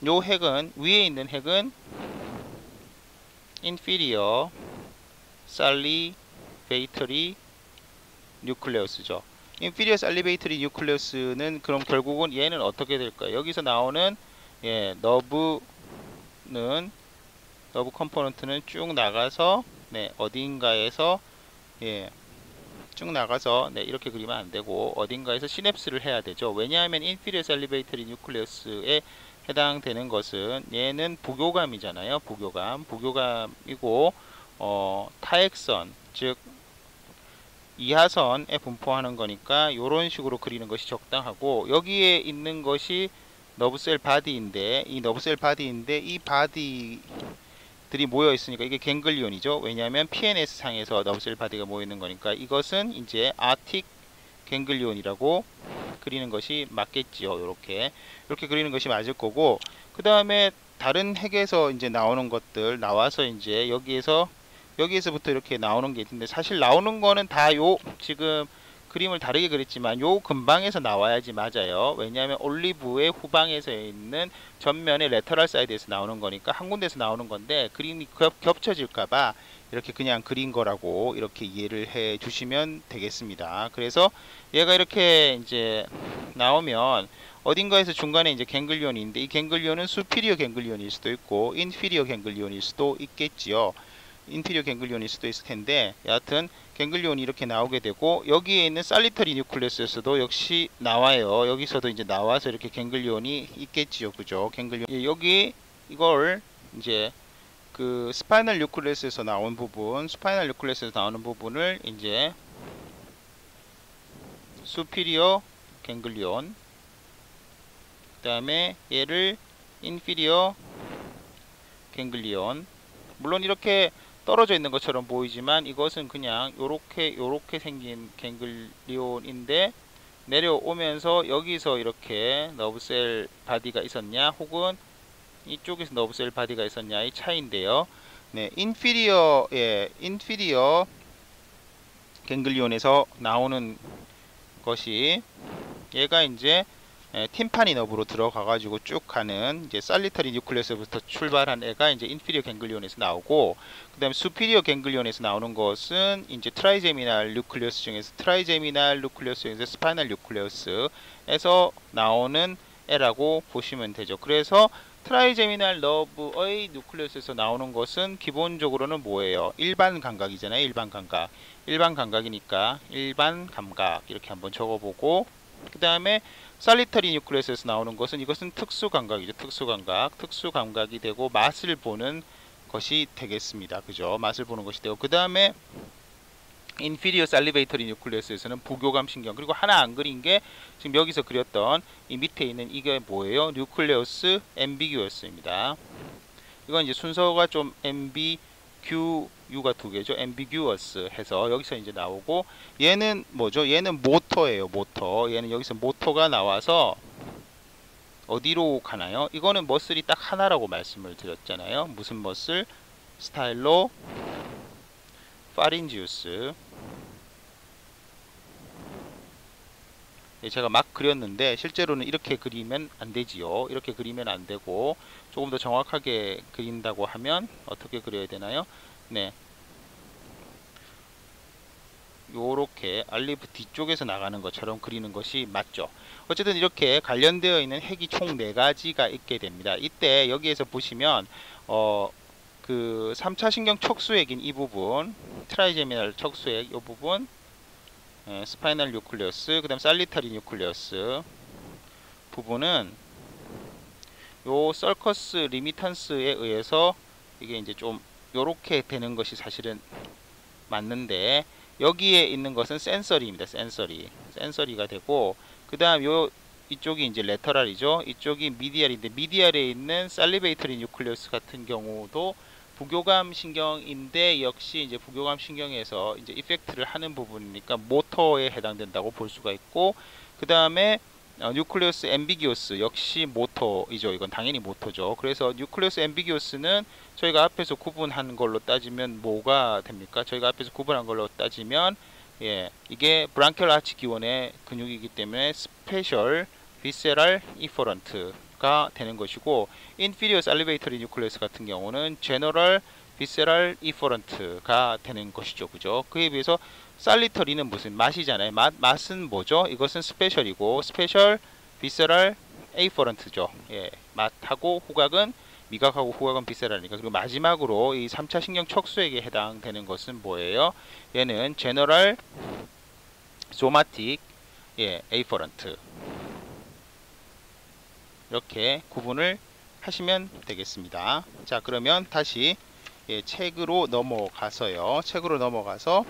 요 핵은, 위에 있는 핵은 inferior salivatory nucleus죠. inferior salivatory nucleus는 그럼 결국은 얘는 어떻게 될까요? 여기서 나오는 너브 컴포넌트는 쭉 나가서, 네, 어딘가에서, 쭉 나가서, 네, 이렇게 그리면 안 되고 어딘가에서 시냅스를 해야 되죠. 왜냐하면 inferior salivatory nucleus에 해당되는 것은 얘는 부교감이잖아요. 부교감이고, 타액선, 즉 이하선에 분포하는 거니까 이런 식으로 그리는 것이 적당하고, 여기에 있는 것이 너브셀 바디인데, 이 바디들이 모여 있으니까 이게 갱글리온이죠. 왜냐하면 PNS 상에서 너브셀 바디가 모여 있는 거니까 이것은 이제 아틱 갱글리온이라고 그리는 것이 맞겠지요. 이렇게 그리는 것이 맞을 거고, 그 다음에 다른 핵에서 이제 나오는 것들 나와서 이제 여기에서부터 이렇게 나오는 게 있는데, 사실 나오는 거는 다 지금 그림을 다르게 그렸지만 요 근방에서 나와야지 맞아요. 왜냐하면 올리브의 후방에서 있는 전면의 레터럴 사이드에서 나오는 거니까 한 군데서 나오는 건데, 그림이 겹쳐질까봐 이렇게 그냥 그린 거라고 이렇게 이해를 해 주시면 되겠습니다. 그래서 얘가 이렇게 이제 나오면 어딘가에서 중간에 이제 갱글리온이 있는데, 이 갱글리온은 수피리어 갱글리온일 수도 있고 인피리어 갱글리온일 수도 있겠지요. 인피리어 갱글리온일 수도 있을 텐데, 여하튼 갱글리온이 이렇게 나오게 되고, 여기에 있는 살리터리 뉴클레스에서도 역시 나와요. 여기서도 이제 나와서 이렇게 갱글리온이 있겠지요. 그죠? 여기 이걸 이제 그 스파이널 뉴클레스에서 나오는 부분을 이제 수피리어 갱글리온, 그 다음에 얘를 인피리어 갱글리온. 물론 이렇게 떨어져 있는 것처럼 보이지만 이것은 그냥 요렇게 생긴 갱글리온인데, 내려오면서 여기서 이렇게 너브셀 바디가 있었냐, 혹은 이쪽에서 너브셀 바디가 있었냐의 차이인데요. 네, 인피리어 갱글리온에서 나오는 것이, 얘가 이제 팀파니 너브로 들어가가지고 쭉 가는 이제 살리터리 뉴클레스부터 출발한 애가 이제 인피리어 갱글리온에서 나오고, 그 다음에 수피리어 갱글리온에서 나오는 것은 이제 트라이제미날 뉴클레우스 중에서 스파이널 뉴클레우스에서 나오는 애라고 보시면 되죠. 그래서 트라이제미날 너브의 뉴클레우스에서 나오는 것은 기본적으로는 뭐예요? 일반 감각이잖아요. 일반 감각이니까 일반 감각 이렇게 한번 적어보고, 그 다음에 살리터리 뉴클레스에서 나오는 것은, 이것은 특수 감각이죠. 특수 감각이 되고 맛을 보는 것이 되겠습니다. 그죠? 맛을 보는 것이 되고, 그 다음에 인피리어 살리베이터리 뉴클레스에서는 부교감 신경, 그리고 하나 안 그린 게 지금 여기서 그렸던 이 밑에 있는 이게 뭐예요? 뉴클레우스 앰비규어스입니다. 이건 이제 순서가 좀 U가 두 개죠. ambiguous 해서 여기서 이제 나오고, 얘는 뭐죠? 얘는 모터예요. 얘는 여기서 모터가 나와서 어디로 가나요? 이거는 머슬이 딱 하나라고 말씀을 드렸잖아요. 무슨 머슬? 스타일로 파린지우스. 제가 막 그렸는데 실제로는 이렇게 그리면 안 되지요. 이렇게 그리면 안 되고, 조금 더 정확하게 그린다고 하면 어떻게 그려야 되나요? 네, 요렇게 알리브 뒤쪽에서 나가는 것처럼 그리는 것이 맞죠. 어쨌든 이렇게 관련되어 있는 핵이 총 4가지가 있게 됩니다. 이때 여기에서 보시면 그 3차 신경 척수핵인 이 부분, 트라이제미널 척수핵 이 부분, 스파이널 뉴클레우스, 그 다음 살리터리 뉴클레우스 부분은 요 서커스 리미턴스에 의해서 이게 이제 좀 요렇게 되는 것이 사실은 맞는데, 여기에 있는 것은 센서리입니다. 센서리가 되고, 그 다음 요 이쪽이 이제 레터럴이죠. 이쪽이 미디알인데, 미디알에 있는 살리베이터리 뉴클리어스 같은 경우도 부교감 신경인데, 역시 이제 부교감 신경에서 이제 이펙트를 하는 부분이니까 모터에 해당된다고 볼 수가 있고, 그 다음에 뉴클리어스 앰비기오스 역시 모터이죠. 이건 당연히 모터죠. 그래서 뉴클리어스 앰비기오스는 저희가 앞에서 구분한 걸로 따지면 뭐가 됩니까? 저희가 앞에서 구분한 걸로 따지면, 예, 이게 브랑키얼 아치 기원의 근육이기 때문에 스페셜 비세랄 이퍼런트가 되는 것이고, 인피리어 살리베이터리 뉴클리어스 같은 경우는 제너럴 비세랄 이퍼런트가 되는 것이죠. 그죠? 그에 비해서 살리터리는 무슨 맛이잖아요. 맛은 뭐죠? 이것은 스페셜이고, 스페셜 비세랄 에이퍼런트죠. 예, 맛하고 후각은, 미각하고 후각은 비세랄이니까. 그리고 마지막으로 이 3차 신경 척수에게 해당되는 것은 뭐예요? 얘는 제너럴 소마틱, 예, 에이퍼런트. 이렇게 구분을 하시면 되겠습니다. 자, 그러면 다시, 예, 책으로 넘어가서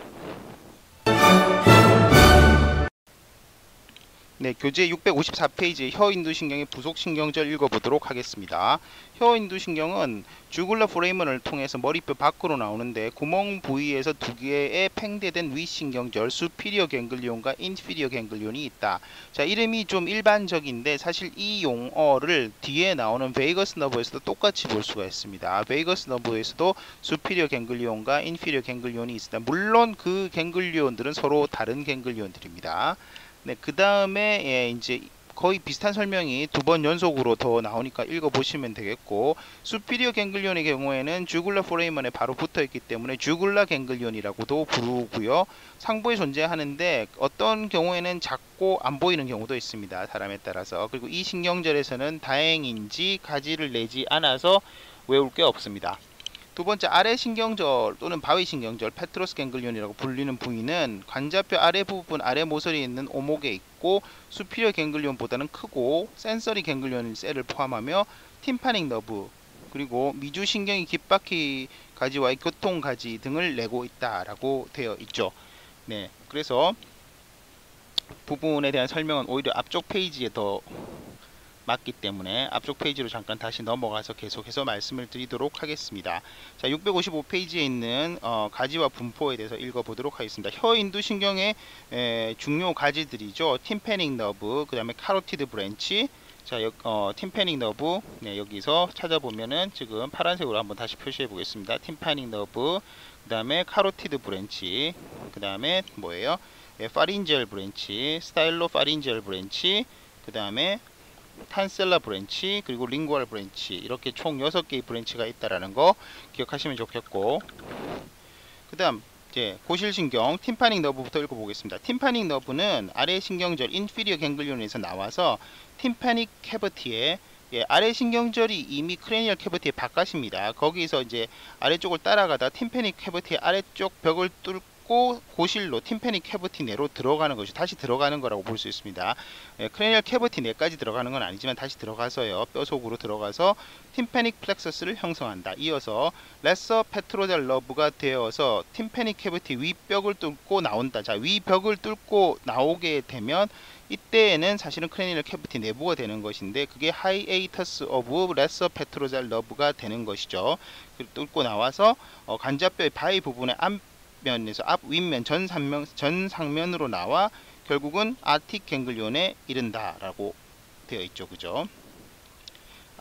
네, 교재 654페이지 혀인두신경의 부속신경절 읽어보도록 하겠습니다. 혀인두신경은 주굴러 포레이먼을 통해서 머리뼈 밖으로 나오는데, 구멍 부위에서 두 개의 팽대된 위신경절 수피리어 갱글리온과 인피리어 갱글리온이 있다. 자, 이름이 좀 일반적인데 사실 이 용어를 뒤에 나오는 베이거스 너브에서도 똑같이 볼 수가 있습니다. 베이거스 너브에서도 수피리어 갱글리온과 인피리어 갱글리온이 있습니다. 물론 그 갱글리온들은 서로 다른 갱글리온들입니다. 네, 그 다음에, 예, 이제 거의 비슷한 설명이 두 번 연속으로 더 나오니까 읽어보시면 되겠고, 수피리어 갱글리온의 경우에는 주굴라 포레이먼에 바로 붙어 있기 때문에 주굴라 갱글리온이라고도 부르고요. 상부에 존재하는데 어떤 경우에는 작고 안 보이는 경우도 있습니다. 사람에 따라서. 그리고 이 신경절에서는 다행인지 가지를 내지 않아서 외울 게 없습니다. 두 번째, 아래 신경절 또는 바위 신경절, 페트로스 갱글리온이라고 불리는 부위는 관자뼈 아래 부분, 아래 모서리에 있는 오목에 있고, 수피리어 갱글리온보다는 크고 센서리 갱글리온 셀을 포함하며 팀파닉 너브, 그리고 미주 신경이 깃바퀴 가지와의 교통 가지 등을 내고 있다라고 되어 있죠. 네, 그래서 부분에 대한 설명은 오히려 앞쪽 페이지에 더 맞기 때문에 앞쪽 페이지로 잠깐 다시 넘어가서 계속해서 말씀을 드리도록 하겠습니다. 자, 655페이지에 있는 가지와 분포에 대해서 읽어보도록 하겠습니다. 혀 인두신경의 중요 가지들이죠. 팀패닉 너브, 그 다음에 카로티드 브랜치. 자, 팀패닉 너브, 네, 여기서 찾아보면은 지금 파란색으로 한번 다시 표시해 보겠습니다. 팀패닉 너브, 그 다음에 카로티드 브랜치, 그 다음에 뭐예요? 파린젤 브랜치, 스타일로 파린젤 브랜치, 그 다음에 탄셀라 브랜치, 그리고 링구얼 브랜치, 이렇게 총 6개의 브랜치가 있다라는 거 기억하시면 좋겠고, 그 다음 이제 고실신경 팀파닉 너브부터 읽어보겠습니다. 팀파닉 너브는 아래 신경절 인피리어 갱글리온에서 나와서 팀파닉 캐버티에, 예, 아래 신경절이 이미 크레니얼 캐버티의 바깥입니다. 거기서 이제 아래쪽을 따라가다 팀파닉 캐버티의 아래쪽 벽을 뚫고 고실로 팀패닉 캐버티 내로 들어가는 것이, 다시 들어가는 거라고 볼 수 있습니다. 예, 크레니얼 캐버티 내까지 들어가는 건 아니지만 다시 들어가서요, 뼈 속으로 들어가서 팀패닉 플렉서스를 형성한다. 이어서 레서 페트로잘 러브가 되어서 팀패닉 캐버티 윗벽을 뚫고 나온다. 자, 윗벽을 뚫고 나오게 되면 이때에는 사실은 크레니얼 캐버티 내부가 되는 것인데, 그게 하이에이터스 오브 레서 페트로잘 러브가 되는 것이죠. 뚫고 나와서 관자뼈의 바위 부분의 면에서 앞 윗면 전상면으로 나와 결국은 아틱 갱글리온에 이른다라고 되어 있죠. 그죠?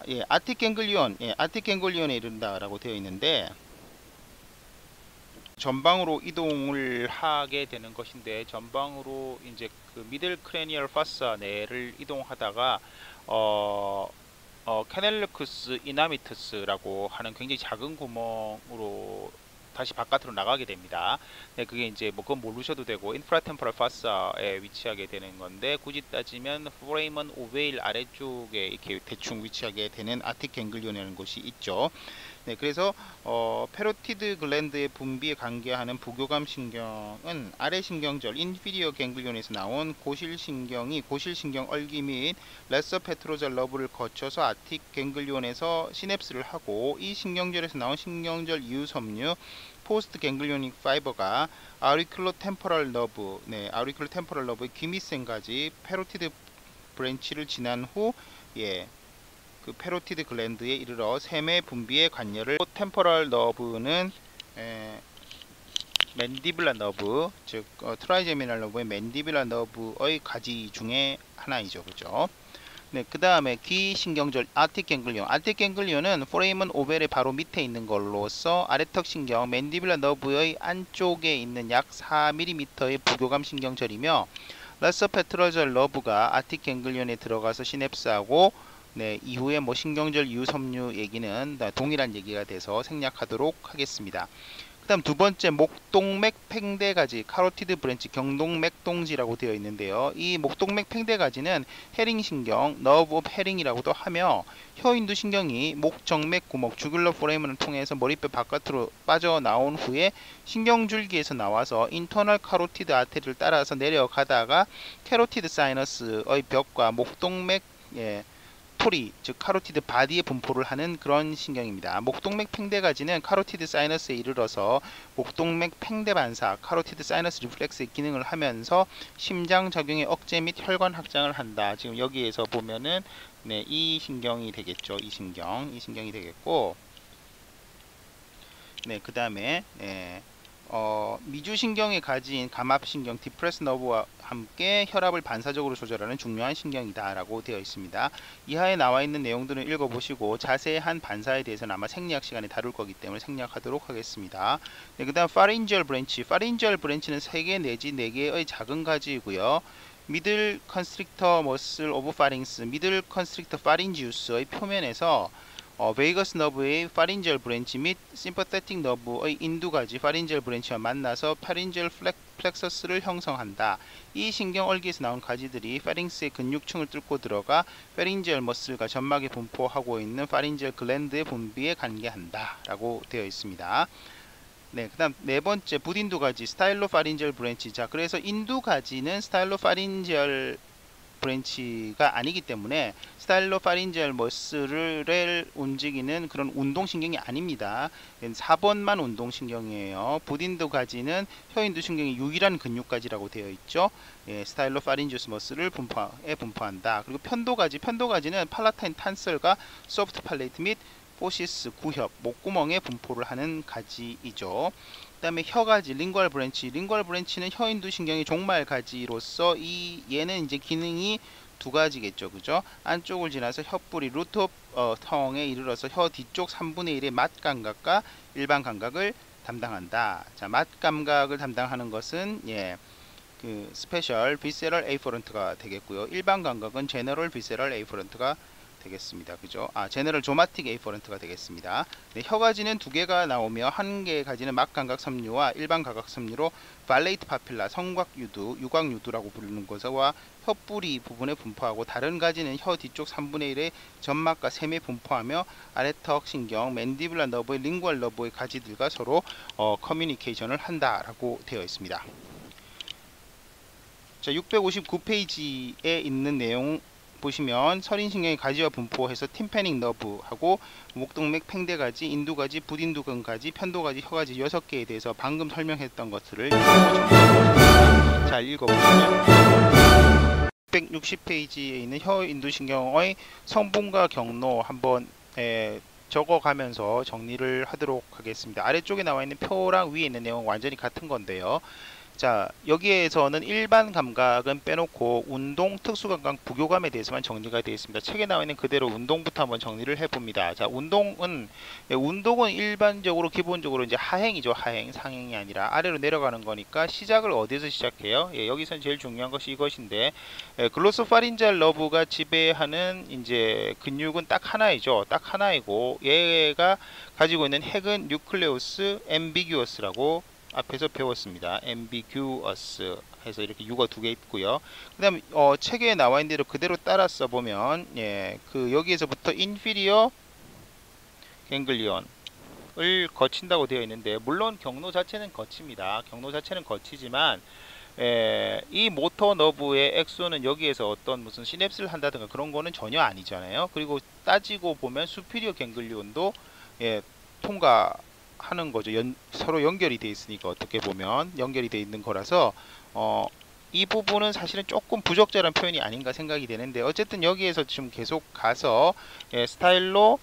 예, 아틱 갱글리온에 이른다라고 되어 있는데, 전방으로 이동을 하게 되는 것인데, 전방으로 이제 그 미들 크레니얼 파사 내를 이동하다가 캐넬루크스 이나미투스라고 하는 굉장히 작은 구멍으로 다시 바깥으로 나가게 됩니다. 네, 그게 이제 뭐 그건 모르셔도 되고 인프라템포럴 파사에 위치하게 되는 건데, 굳이 따지면 포레이먼 오베일 아래쪽에 이렇게 대충 위치하게 되는 아틱 갱글리온이라는 곳이 있죠. 네, 그래서 페로티드 글랜드의 분비에 관계하는 부교감 신경은 아래 신경절 인피리어 갱글리온에서 나온 고실신경 얼기 및 레서 페트로잘 러브를 거쳐서 아틱 갱글리온에서 시냅스를 하고, 이 신경절에서 나온 신경절 이후 섬유 포스트 갱글리오닉 파이버가 아우리큘러 템포럴 러브의 귀밑샘까지 페로티드 브랜치를 지난 후 그 페로티드 글랜드에 이르러 샘의 분비에 관여를. 템포럴 너브는 맨디블라 너브, 즉 트라이제미널 너브의 맨디블라 너브의 가지 중에 하나이죠, 그죠? 네, 그 다음에 귀 신경절 아틱 갱글리온은 포레이먼 오벨의 바로 밑에 있는 걸로서 아래턱 신경 맨디블라 너브의 안쪽에 있는 약 4mm의 부교감 신경절이며, 레서 페트로절 러브가 아틱 갱글리온에 들어가서 시냅스하고, 네, 이후에 뭐 신경절 이후 섬유 얘기는 동일한 얘기가 돼서 생략하도록 하겠습니다. 그 다음 두 번째, 목동맥 팽대가지 카로티드 브랜치 경동맥동지라고 되어 있는데요. 이 목동맥 팽대가지는 헤링신경 너브 오브 헤링이라고도 하며, 혀인두 신경이 목정맥 구멍 주귤러 포레이먼을 통해서 머리뼈 바깥으로 빠져나온 후에 신경줄기에서 나와서 인터널 카로티드 아테리를 따라서 내려가다가 캐로티드 사이너스의 벽과 목동맥 토리, 즉 카로티드 바디에 분포를 하는 그런 신경입니다. 목동맥 팽대가지는 카로티드 사이너스에 이르러서 목동맥 팽대 반사, 카로티드 사이너스 리플렉스의 기능을 하면서 심장 작용의 억제 및 혈관 확장을 한다. 지금 여기에서 보면은 네, 이 신경이 되겠죠. 이 신경이 되겠고, 네, 그 다음에 미주신경이 가진 감압신경 디프레스 너브와 함께 혈압을 반사적으로 조절하는 중요한 신경이다 라고 되어 있습니다. 이하에 나와 있는 내용들은 읽어보시고 자세한 반사에 대해서는 아마 생략 시간에 다룰 거기 때문에 생략하도록 하겠습니다. 네, 그 다음 파린지얼 브랜치는 3개 내지 4개의 작은 가지이고요. 미들 컨스트릭터 머슬 오브 파링스, 미들 컨스트릭터 파린지우스의 표면에서 베이거스 너브의 파린지얼 브랜치 및 심퍼테틱 너브의 인두가지 파린지얼 브랜치와 만나서 파린지얼 플렉서스를 형성한다. 이 신경 얼기에서 나온 가지들이 페링스의 근육층을 뚫고 들어가 페린지얼 머슬과 점막에 분포하고 있는 파린지얼 글랜드의 분비에 관계한다 라고 되어 있습니다. 네, 그 다음 네 번째, 붓인두가지 스타일로 파린지얼 브랜치. 자, 그래서 인두가지는 스타일로 파린지얼 브랜치가 아니기 때문에 스타일로 파린지얼 머슬을 움직이는 그런 운동신경이 아닙니다. 4번만 운동신경이에요. 붓인두가지는 혀인두신경의 유일한 근육가지라고 되어 있죠. 스타일로 파린지우스 머슬을 분포한다. 그리고 편도가지는 팔라타인 탄설과 소프트 팔레이트 및 포시스 구협, 목구멍에 분포를 하는 가지이죠. 그 다음에 혀가지, 링괄 브랜치는 혀인두 신경의 종말 가지로서 얘는 이제 기능이 두 가지겠죠, 그죠? 안쪽을 지나서 혀뿌리 루트 텅에 이르러서 혀 뒤쪽 3분의 1의 맛 감각과 일반 감각을 담당한다. 자, 맛 감각을 담당하는 것은 그 스페셜 비세럴 에이퍼런트가 되겠고요. 일반 감각은 제너럴 비세럴 에이퍼런트가 되겠습니다. 그죠? 제너럴 조마틱 에이퍼런트가 되겠습니다. 네, 혀가지는 두 개가 나오며 한 개의 가지는 막감각 섬유와 일반 감각 섬유로 발레이트 파필라, 유곽유두라고 부르는 것과 혀뿌리 부분에 분포하고, 다른 가지는 혀 뒤쪽 3분의 1의 점막과 샘에 분포하며 아래턱 신경, 맨디블라 너브의 링괄 너브의 가지들과 서로 커뮤니케이션을 한다라고 되어 있습니다. 자, 659페이지에 있는 내용 보시면 서린신경의 가지와 분포해서 팀패닉 너브하고 목동맥 팽대가지, 인두가지, 붓인두근가지, 편도가지, 혀가지 6개에 대해서 방금 설명했던 것들을 잘 읽어보시면 660페이지에 있는 혀인두신경의 성분과 경로 한번 적어가면서 정리를 하도록 하겠습니다. 아래쪽에 나와 있는 표랑 위에 있는 내용 완전히 같은 건데요. 자, 여기에서는 일반 감각은 빼놓고 운동, 특수감각, 부교감에 대해서만 정리가 되어 있습니다. 책에 나와 있는 그대로 운동부터 한번 정리를 해봅니다. 자, 운동은 일반적으로 기본적으로 이제 하행이죠. 하행, 상행이 아니라 아래로 내려가는 거니까 시작을 어디서 시작해요? 여기선 제일 중요한 것이 이것인데, 글로소파린지알 러브가 지배하는 이제 근육은 딱 하나이죠. 딱 하나이고 얘가 가지고 있는 핵은 뉴클레우스 앰비규어스라고 앞에서 배웠습니다. ambiguous 해서 이렇게 유가 두 개 있고요. 그 다음 책에 나와 있는 대로 그대로 따라 써보면 그 여기에서부터 inferior ganglion을 거친다고 되어 있는데, 물론 경로 자체는 거칩니다. 경로 자체는 거치지만 이 모터 너브의 액소는 여기에서 어떤 무슨 시냅스를 한다든가 그런 거는 전혀 아니잖아요. 그리고 따지고 보면 superior ganglion도 통과하는 거죠. 서로 연결이 돼 있으니까, 어떻게 보면 연결이 돼 있는 거라서 이 부분은 사실은 조금 부적절한 표현이 아닌가 생각이 되는데, 어쨌든 여기에서 지금 계속 가서 스타일로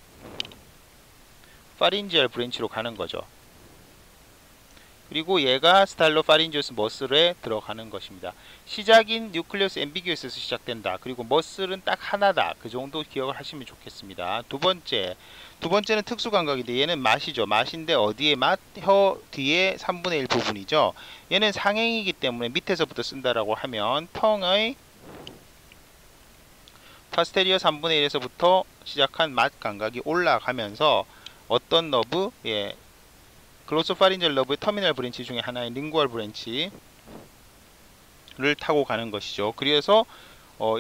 파린지얼 브랜치로 가는 거죠. 그리고 얘가 스타일로 파린지오스 머슬에 들어가는 것입니다. 시작인 뉴클레우스 앰비규어스에서 시작된다. 그리고 머슬은 딱 하나다. 그 정도 기억을 하시면 좋겠습니다. 두 번째는 특수감각인데, 얘는 맛이죠. 맛인데 어디에 맛? 혀 뒤에 3분의 1 부분이죠. 얘는 상행이기 때문에 밑에서부터 쓴다라고 하면 텅의 파스테리어 3분의 1에서부터 시작한 맛 감각이 올라가면서 어떤 너브? 글로소파린지얼 러브의 터미널 브랜치 중에 하나인 링구얼 브랜치를 타고 가는 것이죠. 그래서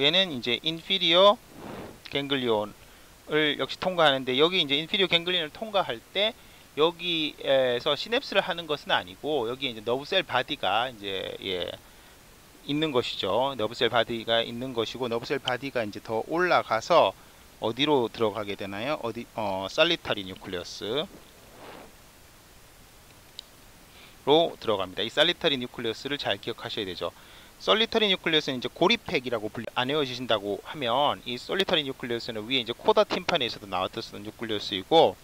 얘는 이제 인피리어 갱글리온을 역시 통과하는데, 여기 이제 인피리어 갱글리온을 통과할 때 여기에서 시냅스를 하는 것은 아니고, 여기 이제 너브셀 바디가 이제 있는 것이죠. 너브셀 바디가 있는 것이고, 너브셀 바디가 이제 더 올라가서 어디로 들어가게 되나요? 살리타리 뉴클레어스 로 들어갑니다. 이 살리타리 뉴클레우스를 잘 기억하셔야 되죠. 솔리터리 뉴클레우스는 이제 고립핵이라고 안 외워지신다고 하면, 이 솔리터리 뉴클레우스는 위에 이제 코다 팀파니에서도 나왔던 뉴클레우스이고,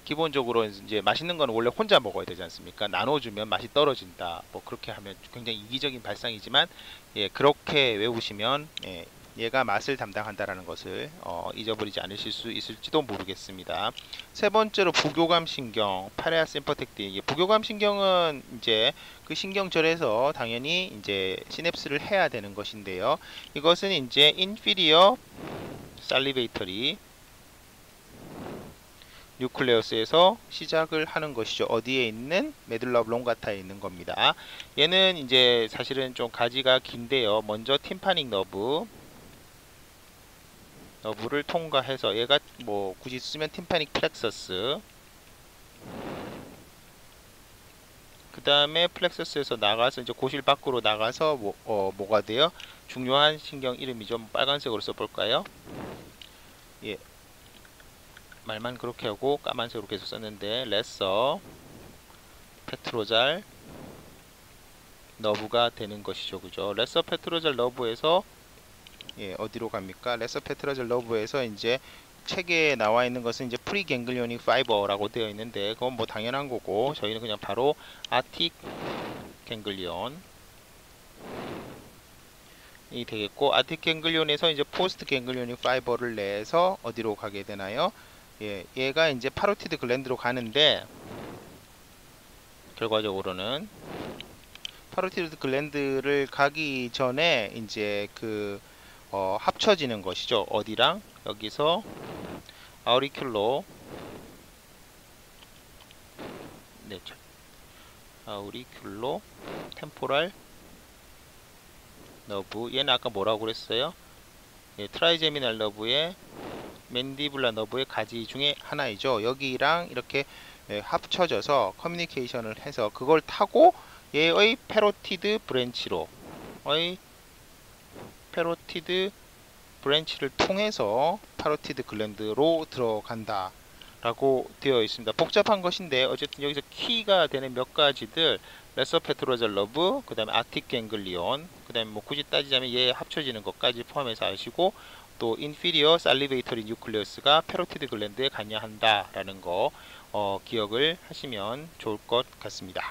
기본적으로 이제 맛있는 거는 원래 혼자 먹어야 되지 않습니까? 나눠주면 맛이 떨어진다. 뭐 그렇게 하면 굉장히 이기적인 발상이지만, 그렇게 외우시면 얘가 맛을 담당한다라는 것을 잊어버리지 않으실 수 있을지도 모르겠습니다. 세 번째로 부교감 신경, 파레아 심퍼텍틱. 부교감 신경은 이제 그 신경절에서 당연히 이제 시냅스를 해야 되는 것인데요. 이것은 이제 inferior salivatory 뉴클레우스에서 시작을 하는 것이죠. 어디에 있는? 메듈라 오블롱가타에 있는 겁니다. 얘는 이제 사실은 좀 가지가 긴데요. 먼저 팀파닉 너브를 통과해서, 얘가 뭐 굳이 쓰면 팀파닉 플렉서스, 그 다음에 플렉서스에서 나가서 이제 고실 밖으로 나가서 뭐가 돼요? 중요한 신경 이름이죠. 빨간색으로 써볼까요? 말만 그렇게 하고 까만색으로 계속 썼는데, 레서 페트로잘 너브가 되는 것이죠. 그죠? 레서 페트로잘 너브에서 어디로 갑니까? 레서 페트로잘 너브에서 이제 책에 나와 있는 것은 이제 프리갱글리오닉 파이버라고 되어 있는데, 그건 뭐 당연한 거고, 저희는 그냥 바로 아틱 갱글리온이 되겠고, 아틱 갱글리온에서 이제 포스트 갱글리오닉 파이버를 내서 어디로 가게 되나요? 얘가 이제 파로티드 글랜드로 가는데, 결과적으로는 파로티드 글랜드를 가기 전에 이제 합쳐지는 것이죠. 어디랑? 여기서 아우리큘로 아우리큘로 템포랄 너브, 얘는 아까 뭐라고 그랬어요? 트라이제미날 너브의 맨디블라 너브의 가지 중에 하나이죠. 여기랑 이렇게 합쳐져서 커뮤니케이션을 해서 그걸 타고 얘의 페로티드 브랜치를 통해서 파로티드 글랜드로 들어간다 라고 되어 있습니다. 복잡한 것인데 어쨌든 여기서 키가 되는 몇 가지들, 레서 페트로잘 러브, 그 다음에 아틱 갱글리온, 그 다음에 뭐 굳이 따지자면 얘 합쳐지는 것까지 포함해서 아시고, 또 인피리어 살리베이터리 뉴클레우스가 페로티드 글랜드에 관여한다 라는 거 기억을 하시면 좋을 것 같습니다.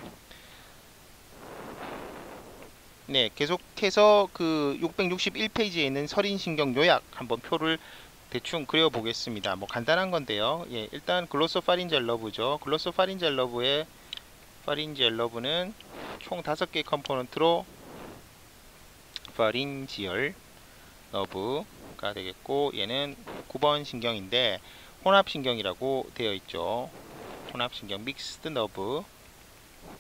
네, 계속해서 그 661페이지에 있는 설인신경 요약 한번 표를 대충 그려보겠습니다. 뭐 간단한 건데요. 예, 일단 글로소파린젤 러브죠. 글로소파린젤 러브의 파린지엘 러브는 총 5개의 컴포넌트로 파린지얼 러브가 되겠고, 얘는 9번 신경인데 혼합신경이라고 되어 있죠. 혼합신경 믹스드 너브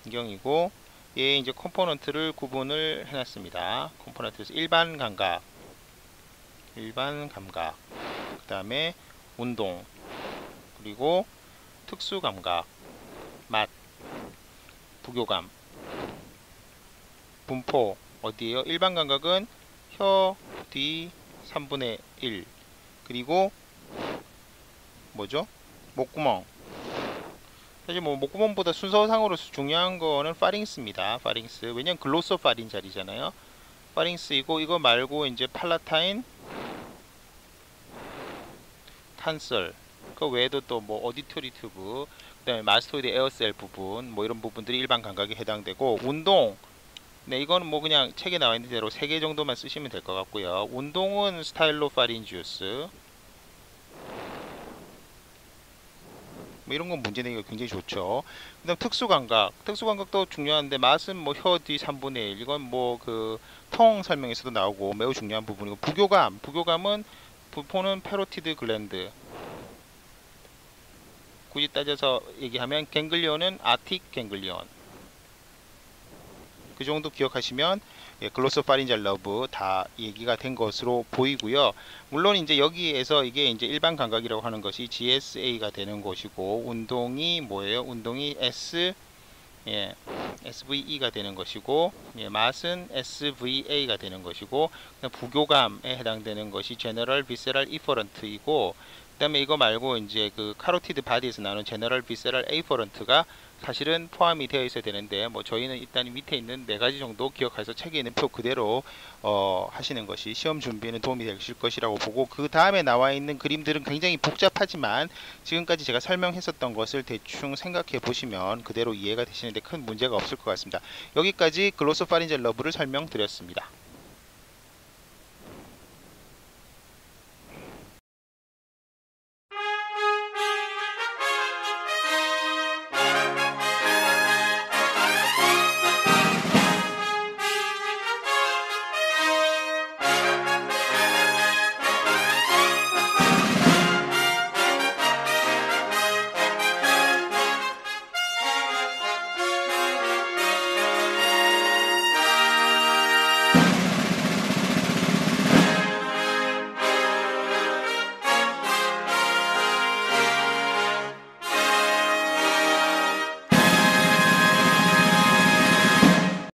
신경이고, 얘 이제 컴포넌트를 구분을 해놨습니다. 컴포넌트에서 일반 감각, 그 다음에 운동, 그리고 특수 감각, 맛, 부교감, 분포 어디에요? 일반 감각은 혀 뒤 3분의 1, 그리고 뭐죠? 목구멍. 사실 뭐 목구멍보다 순서상으로 중요한 거는 파링스입니다. 파링스. 왜냐면 글로소파린젤이잖아요. 파링스이고, 이거 말고 이제 팔라타인, 탄설, 그 외에도 또 뭐 어디토리 튜브, 그다음에 마스토이드 에어셀 부분, 뭐 이런 부분들이 일반 감각에 해당되고, 운동. 네, 이거는 뭐 그냥 책에 나와 있는 대로 3개 정도만 쓰시면 될 것 같고요. 운동은 스타일로파린지우스. 뭐 이런 건 문제 내기가 굉장히 좋죠. 그다음 특수감각. 특수감각도 중요한데, 맛은 뭐 혀 뒤 3분의 1. 이건 뭐 그 통 설명에서도 나오고 매우 중요한 부분이고, 부교감. 부교감은 부포는 페로티드 글랜드. 굳이 따져서 얘기하면 갱글리온은 아틱 갱글리온. 그 정도 기억하시면, 예, 글로소파린젤 러브 다 얘기가 된 것으로 보이고요. 물론 이제 여기에서 이게 이제 일반 감각이라고 하는 것이 GSA가 되는 것이고, 운동이 뭐예요? 운동이 SVE가 되는 것이고, 예, 맛은 SVA가 되는 것이고, 부교감에 해당되는 것이 제너럴 비세랄 이퍼런트이고, 그 다음에 이거 말고 이제 그 카로티드 바디에서 나오는 제너럴 비세랄 에이퍼런트가 사실은 포함이 되어 있어야 되는데, 뭐 저희는 일단 밑에 있는 4가지 정도 기억해서 책에 있는 표 그대로 하시는 것이 시험 준비에는 도움이 되실 것이라고 보고, 그 다음에 나와 있는 그림들은 굉장히 복잡하지만 지금까지 제가 설명했었던 것을 대충 생각해 보시면 그대로 이해가 되시는데 큰 문제가 없을 것 같습니다. 여기까지 글로소파린젤 러브를 설명드렸습니다.